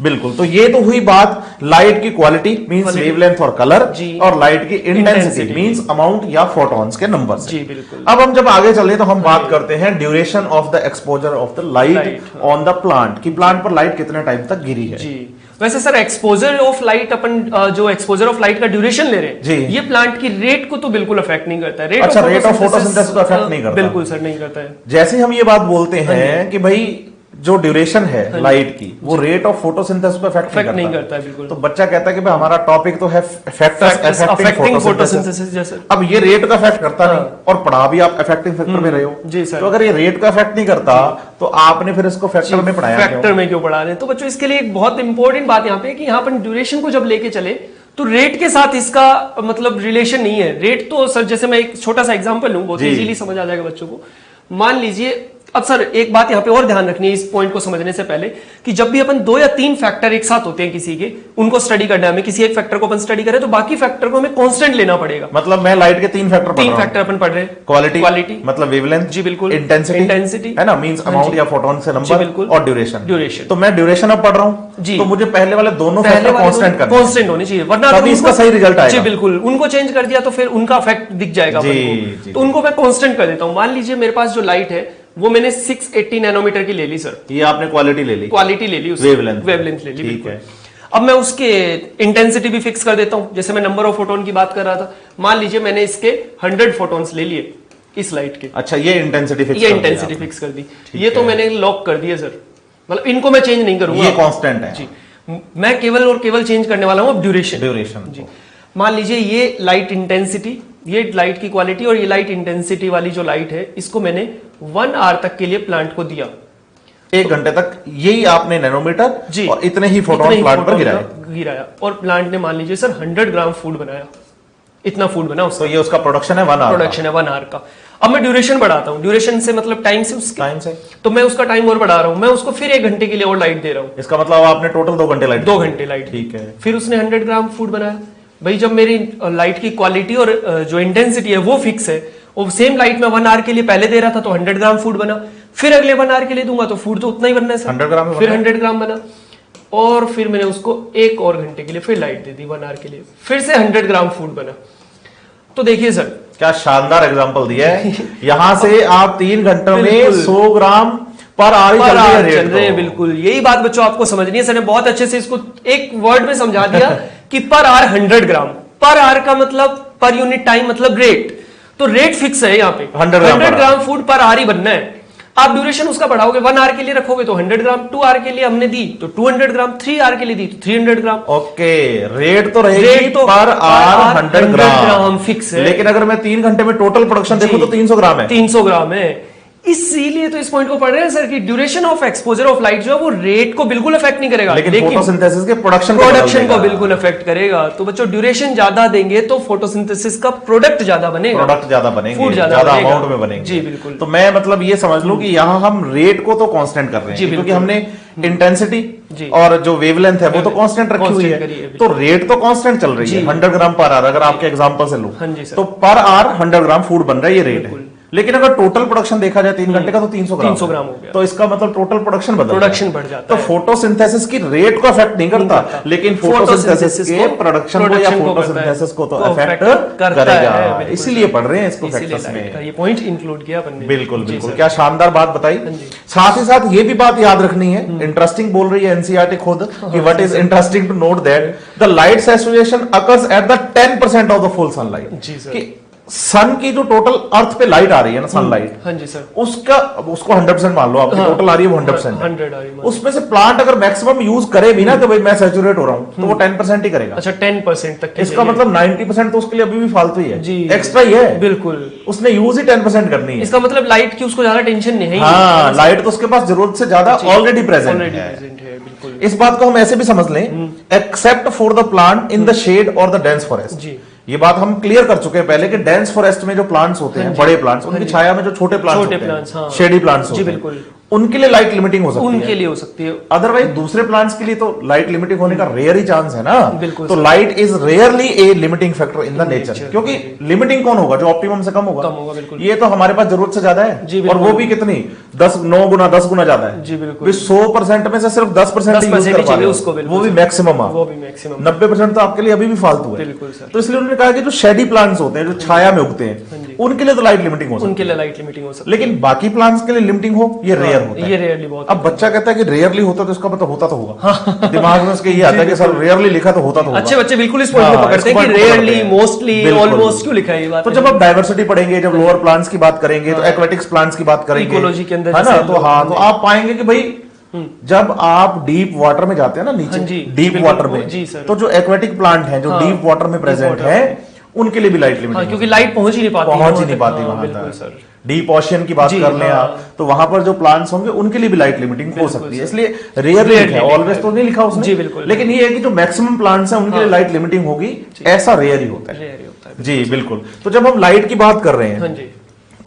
बिल्कुल। तो ये तो हुई बात लाइट की क्वालिटी मींस वेवलेंथ और कलर, और लाइट की इंटेंसिटी मींस अमाउंट या फोटॉन्स के नंबर से। जी बिल्कुल। अब हम जब आगे चले तो हम बात करते हैं duration of the exposure of the light on the plant, कि प्लांट पर लाइट कितने टाइम तक गिरी है जी। वैसे सर एक्सपोजर ऑफ लाइट अपन जो एक्सपोजर ऑफ लाइट का ड्यूरेशन ले रहे हैं जी, ये प्लांट की रेट को तो बिल्कुल अफेक्ट नहीं करता है। रेट ऑफ फोटोसिंथेसिस को अफेक्ट नहीं करता, बिल्कुल सर नहीं करता है। जैसे हम ये बात बोलते हैं कि भाई जो ड्यूरेशन है लाइट की वो रेट ऑफ फोटोसिंथेसिस को अफेक्ट नहीं करता है बिल्कुल। तो बच्चा कहता है कि भाई हमारा टॉपिक तो है फैक्टर्स अफेक्टिंग फोटोसिंथेसिस, अब ये रेट का अफेक्ट करता नहीं, और पढ़ा भी आप अफेक्टिंग फैक्टर में रहे हो जी सर। तो अगर ये रेट का अफेक्ट नहीं करता तो आपने फिर इसको फैक्टर में पढ़ाया, फैक्टर में क्यों पढ़ा रहे हैं? तो बच्चों इसके लिए एक बहुत इंपॉर्टेंट बात यहाँ पे कि यहाँ पर ड्यूरेशन को जब लेके चले तो रेट के साथ इसका मतलब रिलेशन नहीं है। रेट तो सर जैसे मैं एक छोटा सा एग्जांपल लूं, बहुत इजीली समझ आ जाएगा बच्चों को। मान लीजिए, अब सर एक बात यहाँ पे और ध्यान रखनी है इस पॉइंट को समझने से पहले कि जब भी अपन 2 या 3 फैक्टर एक साथ होते हैं किसी के, उनको स्टडी करना है, हमें किसी एक फैक्टर को अपन स्टडी करें तो बाकी फैक्टर को हमें कांस्टेंट लेना पड़ेगा। मतलब मैं लाइट के 3 फैक्टर अपन पढ़ रहे हैं, क्वालिटी मतलब वेवलेंथ जी बिल्कुल, इंटेंसिटी है ना मींस अमाउंट या फोटोन से नंबर, और ड्यूरेशन। तो मैं ड्यूरेशन अब पढ़ रहा हूँ जी, तो मुझे पहले वाले दोनों फैक्टर कांस्टेंट होने चाहिए, वरना तभी इसका सही रिजल्ट आएगा। जी बिल्कुल, उनको चेंज कर दिया तो फिर उनका इफेक्ट दिख जाएगा अपन को। तो उनको मैं कांस्टेंट कर देता हूँ। मान लीजिए मेरे पास जो लाइट है वो मैंने 680 नैनोमीटर की ले ली सर, ये आपने क्वालिटी ले ली, वेवलेंथ ले ली, ठीक है। अब मैं उसके इंटेंसिटी भी फिक्स कर देता हूं। जैसे मैं नंबर ऑफ फोटोन की बात कर रहा था, मान लीजिए मैंने इसके 100 फोटोन्स ले लिए इस लाइट के। अच्छा, ये इंटेंसिटी फिक्स कर दी। ये तो मैंने लॉक कर दिया सर, मतलब इनको मैं चेंज नहीं करूंगा, ये कांस्टेंट है जी। मैं केवल और केवल चेंज करने वाला हूं अब ड्यूरेशन जी। मान लीजिए ये लाइट इंटेंसिटी, ये लाइट की क्वालिटी और ये लाइट इंटेंसिटी वाली जो लाइट है, इसको मैंने 1 आवर तक के लिए प्लांट को दिया। 1 घंटे तक यही आपने नैनोमीटर जी और इतने ही फोटोन प्लांट पर गिराया और प्लांट ने मान लीजिए सर 100 ग्राम फूड बनाया, इतना फूड बना उसका। तो ये उसका प्रोडक्शन है 1 आवर का। अब मैं ड्यूरेशन बढ़ाता हूं, ड्यूरेशन से मतलब टाइम से उसके टाइम से, तो मैं उसका टाइम और बढ़ा रहा हूं, मैं उसको फिर 1 घंटे के लिए और लाइट दे रहा हूं। इसका मतलब आपने टोटल 2 घंटे लाइट 2 घंटे लाइट, ठीक है। फिर उसने 100 ग्राम फूड बनाया। भाई जब मेरी लाइट की क्वालिटी और जो इंटेंसिटी है वो फिक्स है, और सेम लाइट में 1 आवर के लिए पहले दे रहा था तो 100 ग्राम फूड बना, फिर अगले 1 आवर के लिए दूंगा तो फूड तो उतना ही बनना है सर, 100 ग्राम, फिर 100 ग्राम बना। और फिर मैंने उसको 1 और घंटे के लिए फिर लाइट दे दी 1 आवर के लिए, फिर से 100 ग्राम फूड बना। तो देखिए सर क्या शानदार एग्जांपल दिया है। यहां से आप 3 घंटों में 100 ग्राम पर आवर चल रहे हैं। बिल्कुल यही बात बच्चों आपको समझनी है। सर ने बहुत अच्छे से इसको एक वर्ड में समझा दिया कि पर आवर 100 ग्राम, पर आवर का मतलब पर यूनिट टाइम मतलब रेट, तो रेट फिक्स है यहाँ पे 100 ग्राम फूड पर आवर ही बनना है। आप ड्यूरेशन उसका बढ़ाओगे, 1 आवर के लिए रखोगे तो 100 ग्राम, 2 आवर के लिए हमने दी तो 200 ग्राम, 3 आवर के लिए दी तो 300 ग्राम। ओके, रेट तो रहेगी पर आवर 100 ग्राम फिक्स है। लेकिन अगर मैं 3 घंटे में टोटल प्रोडक्शन देखूं तो 300 ग्राम है, 300 ग्राम है। इसीलिए तो इस पॉइंट को पढ़ रहे हैं सर कि duration of exposure of light जो है वो रेट को बिल्कुल अफेक्ट नहीं करेगा, लेकिन फोटोसिंथेसिस के प्रोडक्शन को बिल्कुल अफेक्ट करेगा। तो बच्चों ड्यूरेशन ज्यादा देंगे तो फोटोसिंथेसिस का प्रोडक्ट ज्यादा बनेगा, प्रोडक्ट ज्यादा बनेंगे, फूड ज्यादा अमाउंट में बनेंगे। जी बिल्कुल। तो मैं मतलब ये समझ लूं कि यहाँ हम रेट को तो कांस्टेंट कर रहे हैं क्योंकि हमने इंटेंसिटी और जो वेवलेंथ है वो तो कांस्टेंट रखी हुई है, तो रेट तो कांस्टेंट चल रही है 100 ग्राम पर आवर। अगर आपके एग्जांपल से लूं तो पर आवर 100 ग्राम फूड बन रहा है, ये रेट है। लेकिन अगर टोटल प्रोडक्शन देखा जाए 3 घंटे का तो 300 ग्राम हो गया, तो इसका मतलब टोटल प्रोडक्शन बढ़ जाता है। तो फोटोसिंथेसिस की रेट को अफेक्ट नहीं करता, लेकिन फोटोसिंथेसिस के प्रोडक्शन को या फोटोसिंथेसिस को तो अफेक्ट करेगा। इसीलिए पढ़ रहे हैं इसको फैक्टर्स में, ये पॉइंट इंक्लूड किया अपन ने। बिल्कुल बिल्कुल, क्या शानदार बात बताई। साथ ही साथ ये भी बात याद रखनी है, इंटरेस्टिंग बोल रही है एनसीईआरटी खुद कि what is interesting to note that the light association occurs at the 10% of the full sunlight. Sun की जो टोटल अर्थ पे लाइट आ रही है ना, सनलाइट, हाँ जी सर, उसको 100% मान लो, आपकी टोटल आ रही है वो 100% है। 100 आ रही है। उसमें से प्लांट अगर मैक्सिमम यूज करे भी ना कि भाई मैं सैचुरेट हो रहा हूं, तो वो 10% ही करेगा। अच्छा 10% तक, इसका मतलब 90% तो उसके लिए अभी भी फालतू ही है, एक्स्ट्रा ही है। बिल्कुल, उसने यूज ही 10% करनी है। इसका मतलब लाइट की उसको ज्यादा टेंशन नहीं है। हाँ, लाइट तो उसके पास जरूरत से ज्यादा ऑलरेडी प्रेजेंट है। इस बात को हम ऐसे भी समझ लें, except for the plant in the shade और द डेंस फॉरेस्ट। ये बात हम क्लियर कर चुके हैं पहले कि डेंस फॉरेस्ट में जो प्लांट्स होते हैं, बड़े प्लांट्स, उनकी छाया में जो छोटे प्लांट्स, शेडी प्लांट्स होते हैं, उनके लिए लाइट लिमिटिंग हो सकती है, उनके लिए हो सकती है। अदरवाइज दूसरे प्लांट्स के लिए तो लाइट लिमिटिंग होने का रेयर ही चांस है ना। तो sir. Light is rarely A limiting factor in the nature, क्योंकि लिमिटिंग कौन होगा? जो ऑप्टिमम से कम होगा। ये तो हमारे पास जरूरत से ज्यादा है, और वो भी कितनी 9 गुना 10 गुना ज्यादा है। जी बिल्कुल, 100% में से सिर्फ 10% यूज कर पा रहे हैं, वो भी मैक्सिमम। 90% तो आपके लिए अभी भी फालतू है। तो इसलिए उन्होंने कहा कि जो शेडी प्लांट्स होते हैं, जो छाया में उगते हैं, उनके लिए तो लाइट लिमिटिंग हो सकती है, लेकिन बाकी प्लांट्स के लिए लिमिटिंग हो ये रेयर होता है। ये रेयरली बहुत। अब बच्चा कहता है कि रेयरली होता, तो इसका मतलब होता तो होगा। दिमाग में उसके ये आता है कि सर रेयरली लिखा तो होता तो होगा। अच्छे बच्चे बिल्कुल इस पॉइंट को पकड़ते हैं कि रेयरली, मोस्टली, ऑलमोस्ट क्यों लिखा है ये बात। तो जब आप डाइवर्सिटी पढ़ेंगे, जब लोअर प्लांट्स की बात करेंगे, तो एक्वेटिक्स प्लांट्स की बात करेंगे, इकोलॉजी के अंदर, है ना, तो हाँ, तो आप पाएंगे कि भाई जब आप डीप वाटर में जाते हैं ना, नीचे डीप वाटर में, तो जो एक्वेटिक प्लांट हैं, जो डीप वाटर में प्रेजेंट है, उनके लिए भी लाइट लिमिटिंग, क्योंकि लाइट पहुंच ही नहीं पाती वहां तक। डीप ओशियन की बात कर लें आप, तो वहां पर जो प्लांट्स होंगे उनके लिए भी लाइट लिमिटिंग हो सकती है। इसलिए रेयरली है, ऑलवेज तो नहीं लिखा उसने, लेकिन ये है कि जो मैक्सिमम प्लांट्स हैं उनके लिए लाइट लिमिटिंग होगी, ऐसा रेयर ही होता है। जी बिल्कुल। तो जब हम लाइट की बात कर रहे हैं,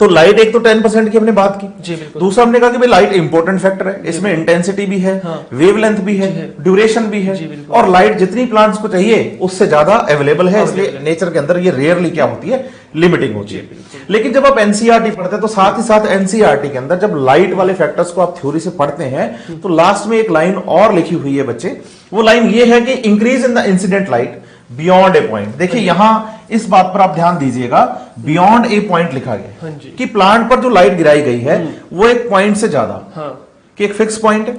तो लाइट एक तो 10% की हमने बात की, दूसरा हमने कहा कि भाई लाइट इंपॉर्टेंट फैक्टर है, इसमें इंटेंसिटी भी है, वेवलेंथ भी है, ड्यूरेशन भी है, और लाइट जितनी प्लांट्स को चाहिए उससे ज्यादा अवेलेबल है, इसलिए नेचर के अंदर ये रेयरली क्या होती है, लिमिटिंग होती है। लेकिन जब आप एनसीईआरटी पढ़ते हैं, तो साथ ही साथ एनसीईआरटी के अंदर जब लाइट वाले फैक्टर्स को आप थ्योरी से पढ़ते हैं, तो लास्ट में एक लाइन और लिखी हुई है बच्चे, वो लाइन ये है कि increase in the incident light beyond A point. देखिए यहां इस बात पर आप ध्यान दीजिएगा, बियॉन्ड ए पॉइंट लिखा गया कि प्लांट पर जो लाइट गिराई गई है वो एक पॉइंट से ज्यादा, कि एक फिक्स पॉइंट है।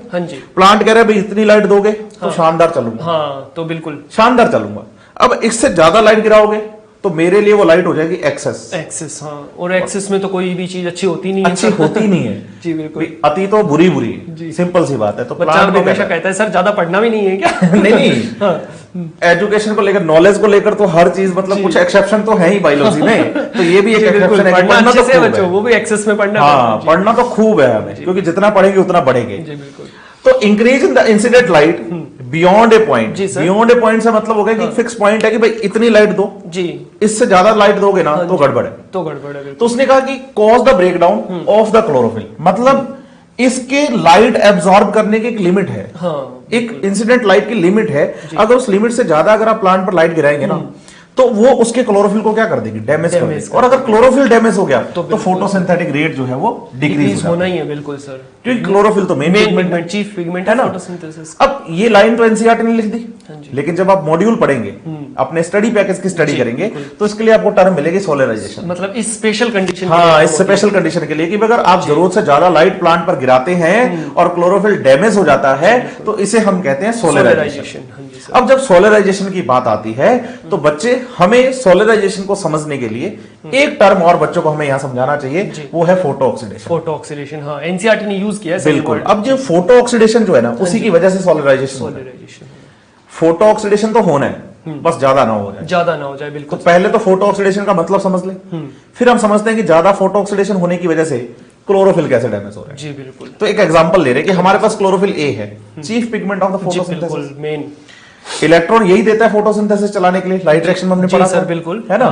प्लांट कह रहा है भाई इतनी लाइट दोगे तो शानदार चलूंगा। हाँ, तो बिल्कुल शानदार चलूंगा। अब इससे ज्यादा लाइट गिराओगे तो मेरे लिए वो लाइट हो जाएगी एक्सेस। हाँ, और एक्सेस में तो कोई भी चीज अच्छी होती नहीं अच्छी होती नहीं है। जी बिल्कुल, अति तो बुरी है, सिंपल सी बात है। तो बच्चा हमेशा कहता है सर ज्यादा पढ़ना भी नहीं है क्या? नहीं, एजुकेशन को लेकर, नॉलेज को लेकर तो हर चीज मतलब कुछ एक्सेप्शन तो है ही बायोलॉजी में, तो ये भी एक एक्सेप्शन है। पढ़ना अच्छे से बच्चों, वो भी एक्सेस में पढ़ना। हाँ, पढ़ना तो खूब है हमें, क्योंकि जितना पढ़ेंगे उतना बढ़ेंगे। जी बिल्कुल। तो increase in the incident light beyond A point. Beyond A point से मतलब हो गया कि फिक्स पॉइंट है कि भाई इतनी लाइट दो जी, इससे ज्यादा लाइट दोगे ना तो गड़बड़ है, तो उसने कहा कि cause the breakdown of the chlorophyll, मतलब इसके लाइट एब्सॉर्ब करने की एक लिमिट है। एक इंसिडेंट लाइट की लिमिट है। अगर उस लिमिट से ज्यादा अगर आप प्लांट पर लाइट गिराएंगे ना तो वो उसके क्लोरोफिल को क्या कर देगी, डैमेज कर देगी। और अगर क्लोरोफिल डैमेज हो गया तो फोटोसिंथेटिक रेट जो है वो डिक्रीज होना ही है। बिल्कुल सर, क्योंकि क्लोरोफिल तो मेन पिगमेंट, चीफ पिगमेंट है ना फोटोसिंथेसिस। अब ये लाइन तो एनसीईआरटी ने लिख दी, लेकिन जब आप मॉड्यूल पढ़ेंगे, अपने स्टडी पैकेज की स्टडी करेंगे, तो इसके लिए आपको टर्म मिलेगी सोलराइजेशन। मतलब इस स्पेशल कंडीशन, हाँ, इस स्पेशल कंडीशन के लिए कि अगर आप जरूरत से ज्यादा लाइट प्लांट पर गिराते हैं और क्लोरोफिल डैमेज हो जाता है तो इसे हम कहते हैं सोलराइजेशन। अब जब सोलराइजेशन की बात आती है तो बच्चे हमें सोलराइजेशन को समझने के लिए एक टर्म और बच्चों को हमें यहां समझाना चाहिए, वो है फोटो ऑक्सीडेशन। फोटो ऑक्सीडेशन, हाँ, एनसीईआरटी ने यूज किया है। बिल्कुल। अब जो फोटो ऑक्सीडेशन जो है ना, उसी की वजह से सोलराइजेशन। फोटो ऑक्सीडेशन तो होना है, बस ज्यादा ना हो जाए, बिल्कुल। तो पहले तो फोटो ऑक्सीडेशन का मतलब समझ ले, फिर हम समझते हैं कि ज्यादा फोटो ऑक्सीडेशन होने की वजह से क्लोरोफिल कैसे डैमेज हो रहा है। जी बिल्कुल। तो एक एग्जांपल ले रहे हैं कि हमारे पास क्लोरोफिल ए है, chief pigment of the photosynthesis, main electron यही देता है फोटोसिंथेसिस चलाने के लिए। लाइट रिएक्शन में हमने पढ़ा सर, बिल्कुल, है ना।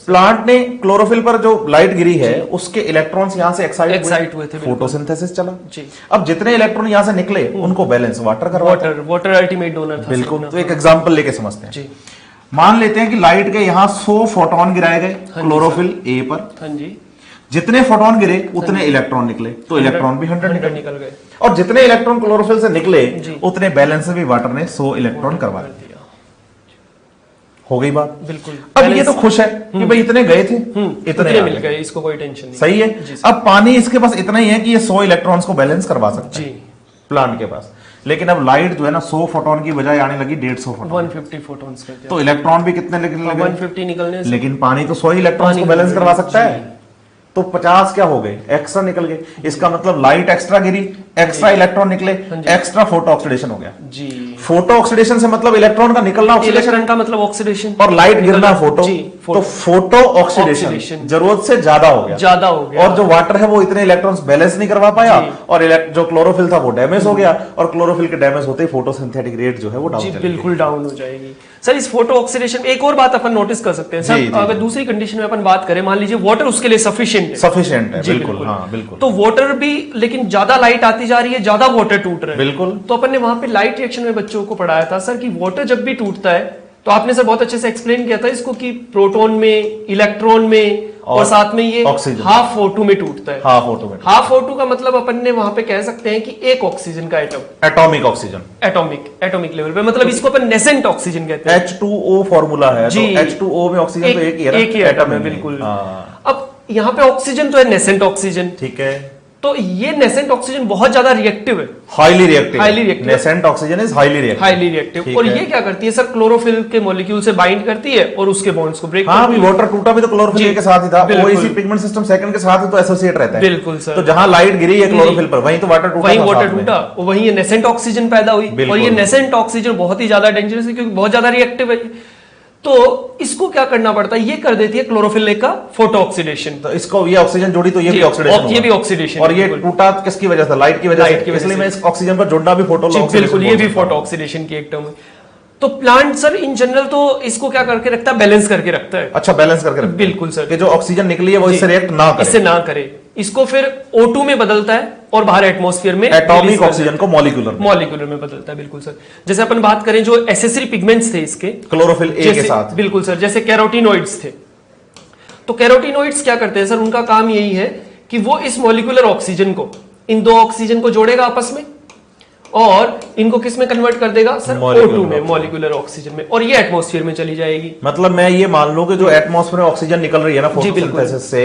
प्लांट ने क्लोरोफिल पर जो लाइट गिरी है उसके इलेक्ट्रॉन्स यहां से एक्साइट हुए थे, फोटोसिंथेसिस चला जी। अब जितने इलेक्ट्रॉन यहां से निकले उनको बैलेंस वाटर करवाता है। वाटर अल्टीमेट डोनर था। बिल्कुल। तो एक एग्जांपल लेके समझते हैं। मान लेते हैं कि लाइट के यहां 100 फोटोन गिराए गए क्लोरोफिल ए पर। हाँ जी। जितने फोटोन गिरे उतने इलेक्ट्रॉन निकले, तो इलेक्ट्रॉन भी 100 निकल गए। और जितने इलेक्ट्रॉन क्लोरोफिल से निकले उतने बैलेंस से भी वाटर ने 100 इलेक्ट्रॉन करवा दिया। हो गई बात। बिल्कुल। अब ये तो खुश है कि भाई इतने गए थे, इतने मिल गए, इसको कोई टेंशन नहीं। सही है। अब पानी इसके पास इतना ही है कि ये 100 इलेक्ट्रॉन्स को बैलेंस करवा सकता है प्लांट के पास। लेकिन अब लाइट जो है ना 100 फोटोन की बजाय आने लगी 150 फोटोन, 150 फोटॉन्स का। तो इलेक्ट्रॉन भी कितने निकलने लगे, 150 निकलने। लेकिन पानी तो 100 इलेक्ट्रॉन्स को बैलेंस करवा सकता है, तो 50 क्या हो गए, एक्स्ट्रा निकल गए। इसका मतलब लाइट एक्स्ट्रा गिरी, एक्स्ट्रा इलेक्ट्रॉन निकले, एक्स्ट्रा फोटो ऑक्सीडेशन हो गया जी। फोटो ऑक्सीडेशन से मतलब इलेक्ट्रॉन का निकलना, ऑक्सीडेशन का मतलब ऑक्सीडेशन, और लाइट गिरना फोटो, तो फोटो ऑक्सीडेशन जरूरत से ज्यादा हो गया। और जो वाटर है वो इतने इलेक्ट्रॉन्स बैलेंस नहीं करवा पाया, और जो क्लोरोफिल था वो डैमेज हो गया, और क्लोरोफिल के डैमेज होते ही फोटोसिंथेटिक रेट जो है वो डाउन, बिल्कुल डाउन हो जाएगी। सर, इस फोटो ऑक्सीडेशन एक और बात अपन नोटिस कर सकते हैं सर, अगर दूसरी कंडीशन में अपन बात करें, मान लीजिए वाटर उसके लिए सफिशिएंट है, बिल्कुल, हाँ, बिल्कुल। तो वाटर भी, लेकिन ज्यादा लाइट आती जा रही है, ज्यादा वाटर टूट रहा है, बिल्कुल। तो अपन ने वहां पे लाइट रिएक्शन में बच्चों को पढ़ाया था सर कि वाटर जब भी टूटता है, तो आपने सर बहुत अच्छे से एक्सप्लेन किया था इसको कि प्रोटॉन में, इलेक्ट्रॉन में, और साथ में ये हाफ O2 में टूटता है। हाफ O2 का मतलब अपन ने वहां पे कह सकते हैं कि एक ऑक्सीजन का atom, atomic oxygen, atomic level पे, मतलब इसको अपन नेसेंट ऑक्सीजन कहते हैं। H2O फॉर्मूला है, तो H2O में ऑक्सीजन तो एक ही एटम है, बिल्कुल। अब यहाँ पे ऑक्सीजन तो है नेसेंट ऑक्सीजन, ठीक है। तो ये नेसेंट ऑक्सीजन बहुत ज्यादा रिएक्टिव है, highly reactive. Nascent oxygen is highly reactive. और ये क्या करती है सर, क्लोरोफिल के मॉलिक्यूल से बाइंड करती है और उसके बॉन्ड्स को ब्रेक करती है। वाटर टूटा भी तो क्लोरोफिल के साथ ही था, वो इसी पिगमेंट सिस्टम सेकंड के साथ ही तो एसोसिएट रहता है, बिल्कुल सर। तो जहां लाइट गिरी है क्लोरोफिल पर, वहीं तो वाटर टूटा, वहीं ये नेसेंट ऑक्सीजन पैदा हुई। और ये नेसेंट ऑक्सीजन बहुत ही ज्यादा डेंजरस है, क्योंकि बहुत ज्यादा रिएक्टिव है। तो इसको क्या करना पड़ता है, ये कर देती है क्लोरोफिल का फोटो ऑक्सीडेशन। तो इसको ये ऑक्सीजन जोड़ी तो ये भी ऑक्सीडेशन, और ये टूटा किसकी वजह से, लाइट की वजह से, इसलिए मैं इस ऑक्सीजन पर जोड़ना भी फोटो, बिल्कुल, ये भी फोटो ऑक्सीडेशन की एक टर्म है। तो प्लांट सर इन जनरल तो इसको क्या करके रखता है, बैलेंस करके रखता है। अच्छा, बैलेंस करके रखता है, बिल्कुल सर, कि जो ऑक्सीजन निकली है वो इससे रिएक्ट ना करे, इसको फिर O2 में बदलता है और बाहर एटमॉस्फेयर में एटॉमिक ऑक्सीजन को मॉलिक्यूलर में बदलता है, बिल्कुल सर। जैसे अपन बात करें जो एसेसरी पिगमेंट्स थे इसके क्लोरोफिल ए के साथ, बिल्कुल सर, जैसे कैरोटीनोइड्स थे। तो कैरोटीनोइड्स क्या करते हैं सर, उनका काम यही है कि वो इस मॉलिक्यूलर ऑक्सीजन को, इन दो ऑक्सीजन को जोड़ेगा आपस में, और इनको किस में कन्वर्ट कर देगा सर? Molecular O2 में, मॉलिक्यूलर ऑक्सीजन में, और ये एटमॉस्फेयर में चली जाएगी। मतलब मैं ये मान लूं कि जो एटमॉस्फेयर में ऑक्सीजन निकल रही है ना फोटोसिंथेसिस से,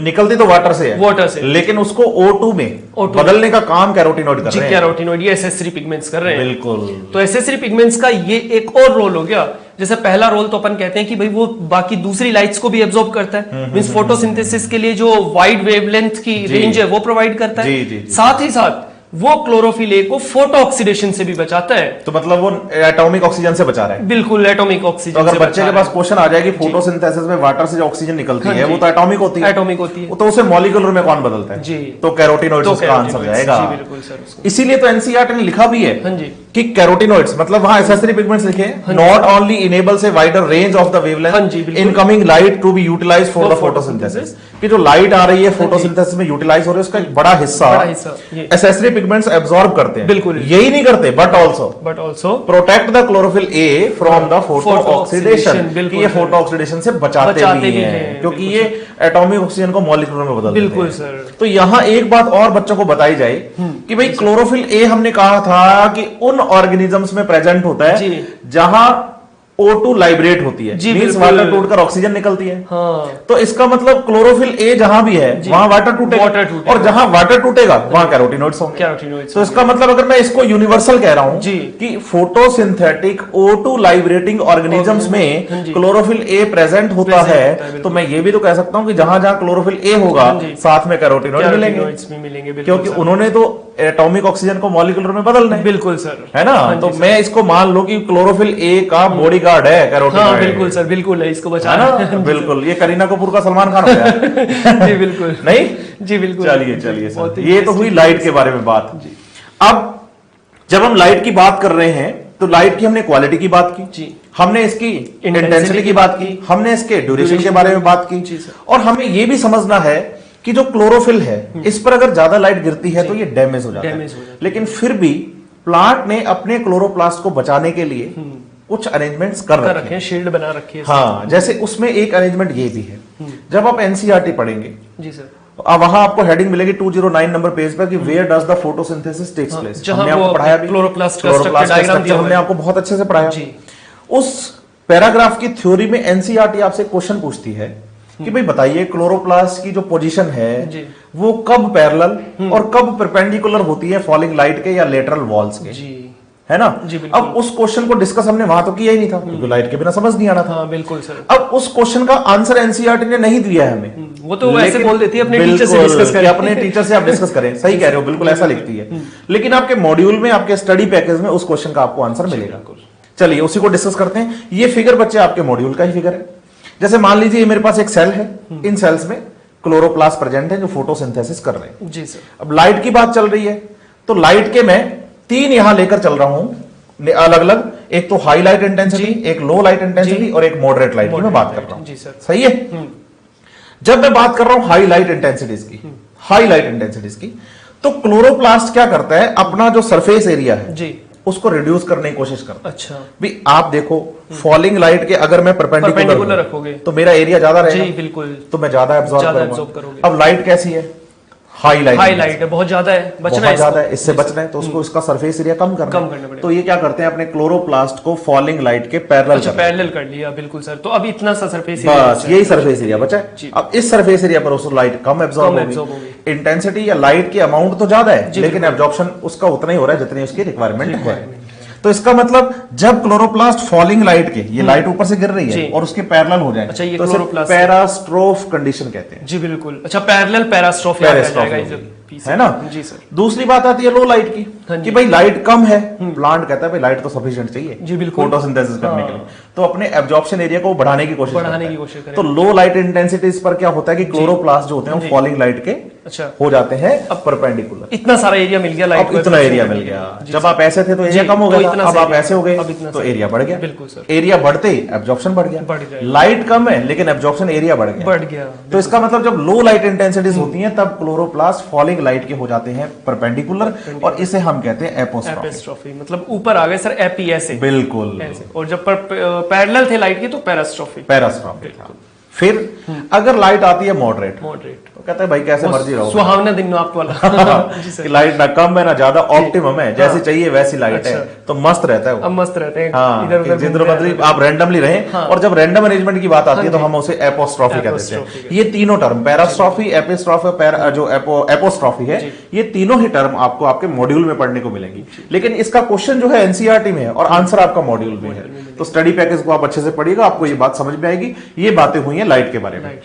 निकलती तो वाटर से है, वाटर से, लेकिन उसको O2 में बदलने का काम कैरोटिनॉइड कर रहे हैं। कैरोटिनॉइड, ये एसेसरी पिगमेंट्स कर रहे हैं। बिल्कुल। तो एसेसरी पिगमेंट्स का ये एक और रोल हो गया। जैसे पहला रोल तो अपन कहते हैं कि भाई वो बाकी दूसरी लाइट्स को भी एब्जॉर्ब करता है, मींस फोटोसिंथेसिस के लिए जो वाइड वेवलेंथ की रेंज है वो प्रोवाइड करता है। साथ ही साथ वो क्लोरोफिल ए को फोटो ऑक्सीडेशन से भी बचाता है। तो मतलब वो एटॉमिक ऑक्सीजन से बचा रहा है। बिल्कुल, एटॉमिक ऑक्सीजन। तो अगर बच्चे के पास क्वेश्चन आ जाए कि फोटोसिंथेसिस में वाटर से जो ऑक्सीजन निकलती है वो तो एटॉमिक होती है, एटॉमिक होती है, तो उसे मॉलिक्यूलर में कौन बदलता है? जी। तो कैरोटिनॉइड्स उसका आंसर जाएगा। जी बिल्कुल सर। इसीलिए तो एनसीईआरटी ने लिखा भी है कि कैरोटिनॉइड्स मतलब वहां एसेसरी पिगमेंट्स लिखे not only enables a wider range of the wavelength incoming light to be utilized for the photosynthesis, कि जो लाइट आ रही है फोटोसिंथेसिस में यूटिलाइज हो रही है उसका एक बड़ा हिस्सा एसेसरी पिगमेंट्स एब्जॉर्ब करते हैं। बिल्कुल, यही नहीं करते but also protect the chlorophyll A from the photo oxidation, कि ये फोटो ऑक्सीडेशन से बचाते भी हैं क्योंकि ये एटॉमिक ऑक्सीजन को मॉलिक्यूलर में बदल देते हैं। बिल्कुल सर। तो यहाँ एक बात और बच्चों को बताई जाए कि भाई क्लोरोफिल ए हमने कहा था कि उन ऑर्गेनिजम्स में प्रेजेंट होता है जहां O2 लाइब्रेट होती है, मींस वाटर टूटकर ऑक्सीजन निकलती है। हाँ। तो इसका मतलब क्लोरोफिल ए जहां भी है वहां वाटर टूटेगा, और जहां वाटर टूटेगा वहां कैरोटिनॉइड्स होंगे। तो इसका मतलब अगर मैं इसको यूनिवर्सल कह रहा हूं कि फोटोसिंथेटिक O2 लाइब्रेटिंग ऑर्गेनिजम्स में क्लोरोफिल ए प्रेजेंट होता है, तो मैं ये भी तो कह सकता हूं कि जहां जहां क्लोरोफिल ए होगा साथ में कैरोटिनॉइड मिलेंगे, क्योंकि उन्होंने तो एटॉमिक ऑक्सीजन को मॉलिक्यूलर में बदलना है। बिल्कुल सर, है ना? तो मैं इसको मान लो कि क्लोरोफिल ए का बॉडी गार्ड है कैरोटिनॉइड। हाँ, बिल्कुल सर, बिल्कुल है, इसको बचाना है। बिल्कुल, ये करीना कपूर का सलमान खान हो गया। जी बिल्कुल नहीं जी बिल्कुल। चलिए सर, ये तो हुई लाइट के बारे में बात। अब जब हम लाइट की बात कर रहे हैं तो लाइट की हमने क्वालिटी की बात की, हमने इसकी इंटेंसिटी की बात की, हमने इसके ड्यूरेशन के बारे में बात की, और हमें यह भी समझना है कि जो क्लोरोफिल है इस पर अगर ज्यादा लाइट गिरती है तो ये डैमेज हो जाता है। लेकिन फिर भी प्लांट ने अपने क्लोरोप्लास्ट को बचाने के लिए कुछ अरेंजमेंट्स कर रखे हैं, शील्ड बना रखी है। हाँ, जैसे उसमें एक अरेंजमेंट ये भी है, जब आप एनसीईआरटी पढ़ेंगे जी सर, वहां आपको हेडिंग मिलेगी 209 नंबर पेज पर कि where does the photosynthesis takes place. हमने आपको पढ़ाया भी, क्लोरोप्लास्ट का स्ट्रक्चर हमने आपको बहुत अच्छे से पढ़ाया। उस पैराग्राफ की थ्योरी में एनसीईआरटी आपसे क्वेश्चन पूछती है कि भाई बताइए क्लोरोप्लास्ट की जो पोजीशन है वो कब पैरेलल और कब परपेंडिकुलर होती है फॉलिंग लाइट के या लेटरल वॉल्स के, है ना? अब उस क्वेश्चन को डिस्कस हमने वहां तो किया ही नहीं था क्योंकि लाइट के बिना समझ नहीं आना था। हाँ, बिल्कुल सर। अब उस क्वेश्चन का आंसर एनसीईआरटी ने नहीं दिया है हमें, वो तो ऐसे बोल देती है अपने टीचर से डिस्कस करें, अपने टीचर से आप डिस्कस करें। सही कह रहे हो, बिल्कुल ऐसा लिखती है, लेकिन आपके मॉड्यूल में आपके स्टडी पैकेज में उस क्वेश्चन का आपको आंसर मिलेगा। चलिए उसी को डिस्कस करते हैं। ये फिगर बच्चे आपके मॉड्यूल का ही फिगर है। जैसे मान लीजिए मेरे पास एक सेल है, इन सेल्स में क्लोरोप्लास्ट प्रेजेंट है जो फोटोसिंथेसिस कर रहे हैं। जी सर। अब लाइट की बात चल रही है तो लाइट के मैं 3 यहां लेकर चल रहा हूं अलग अलग, एक तो हाई लाइट इंटेंसिटी, एक लो लाइट इंटेंसिटी और एक मॉडरेट लाइट की मैं बात कर रहा हूं। जी सर। सही है। जब मैं बात कर रहा हूं हाई लाइट इंटेंसिटीज की, हाई लाइट इंटेंसिटीज की, तो क्लोरोप्लास्ट क्या करता है, अपना जो सरफेस एरिया है जी उसको रिड्यूस करने की कोशिश करता है। अच्छा भी आप देखो फॉलिंग लाइट के अगर मैं परपेंडिकुलर रखोगे तो मेरा एरिया ज्यादा रहेगा। जी बिल्कुल, तो मैं ज्यादा एब्जॉर्ब करूंगा। अब लाइट कैसी है, हाई लाइट है, बहुत ज्यादा है, बचना है, ज्यादा है, इससे बचना है तो उसको इसका सरफेस एरिया कम करना पड़ेगा। तो ये क्या करते हैं, अपने क्लोरोप्लास्ट को फॉलिंग लाइट के पैरेलल कर लिया। बिल्कुल सर। तो अब इतना सा सरफेस एरिया, बस यही सरफेस एरिया बचा है। अब इस सरफेस एरिया पर उसको लाइट कम एब्जॉर्ब होगी। इंटेंसिटी या लाइट की अमाउंट तो ज्यादा है लेकिन एब्जॉर्प्शन उसका उतना ही हो रहा है जितनी उसकी रिक्वायरमेंट है। तो इसका मतलब जब क्लोरोप्लास्ट फॉलिंग लाइट के, ये लाइट ऊपर से गिर रही है और उसके पैरेलल हो जाए, अच्छा, ये तो पैरास्ट्रोफ कंडीशन कहते हैं। जी बिल्कुल। अच्छा, पैरेलल पैरास्ट्रोफ है ना? जी सर। दूसरी बात आती है लो लाइट की, कि भाई लाइट कम है, प्लांट कहता है भाई लाइट तो सफिशिएंट चाहिए जी बिल्कुल फोटोसिंथेसिस करने के लिए, तो अपने एब्जॉर्प्शन एरिया को बढ़ाने की कोशिश करता है। तो लो लाइट इंटेंसिटीज पर क्या होता है कि क्लोरोप्लास्ट जो होते हैं वो फॉलिंग लाइट के अच्छा हो जाते हैं अब परपेंडिकुलर। इतना सारा एरिया मिल गया लाइट को, इतना एरिया मिल गया। जब आप ऐसे थे तो एरिया कम हो गया, अब आप ऐसे हो गए तो एरिया बढ़ गया। बिल्कुल सर। एरिया बढ़ते ही एब्जॉर्प्शन बढ़ गया। लाइट कम है लेकिन एब्जॉर्प्शन एरिया बढ़ गया। तो इसका मतलब जब लो लाइट इंटेंसिटीज होती हैं तब क्लोरोप्लास्ट फॉलिंग लाइट के हो जाते हैं परपेंडिकुलर, और इसे हम कहते हैं एपोस्ट्रोफी। मतलब ऊपर आ गए सर, एपी ऐसे। बिल्कुल। और जब पैरेलल थे लाइट की तो पैरास्ट्रोफी। फिर अगर लाइट आती है मॉडरेट, तो कहते हैं भाई कैसे मर्जी रहो, सुहावना दिन आपको वाला कि लाइट ना कम है ना ज्यादा, ऑप्टिमम है, जैसे चाहिए वैसी लाइट है, तो मस्त रहता है वो। अब मस्त रहते हैं, हाँ, इधर उधर जिधर मतलब आप रैंडमली रहें। और जब रैंडम अरेंजमेंट की बात आती है तो हम उसे एपोस्ट्रॉफी कहते हैं। ये तीनों टर्म पैरास्ट्रॉफी, एपिस्ट्रॉफी, जो एपोस्ट्रॉफी है, ये तीनों ही टर्म आपको आपके मॉड्यूल में पढ़ने को मिलेंगी। लेकिन इसका क्वेश्चन जो है एनसीईआरटी में है और आंसर आपका मॉड्यूल में है। तो स्टडी पैकेज को आप अच्छे से पढ़िएगा, आपको ये बात समझ में आएगी। ये बातें हुई है लाइट के बारे में।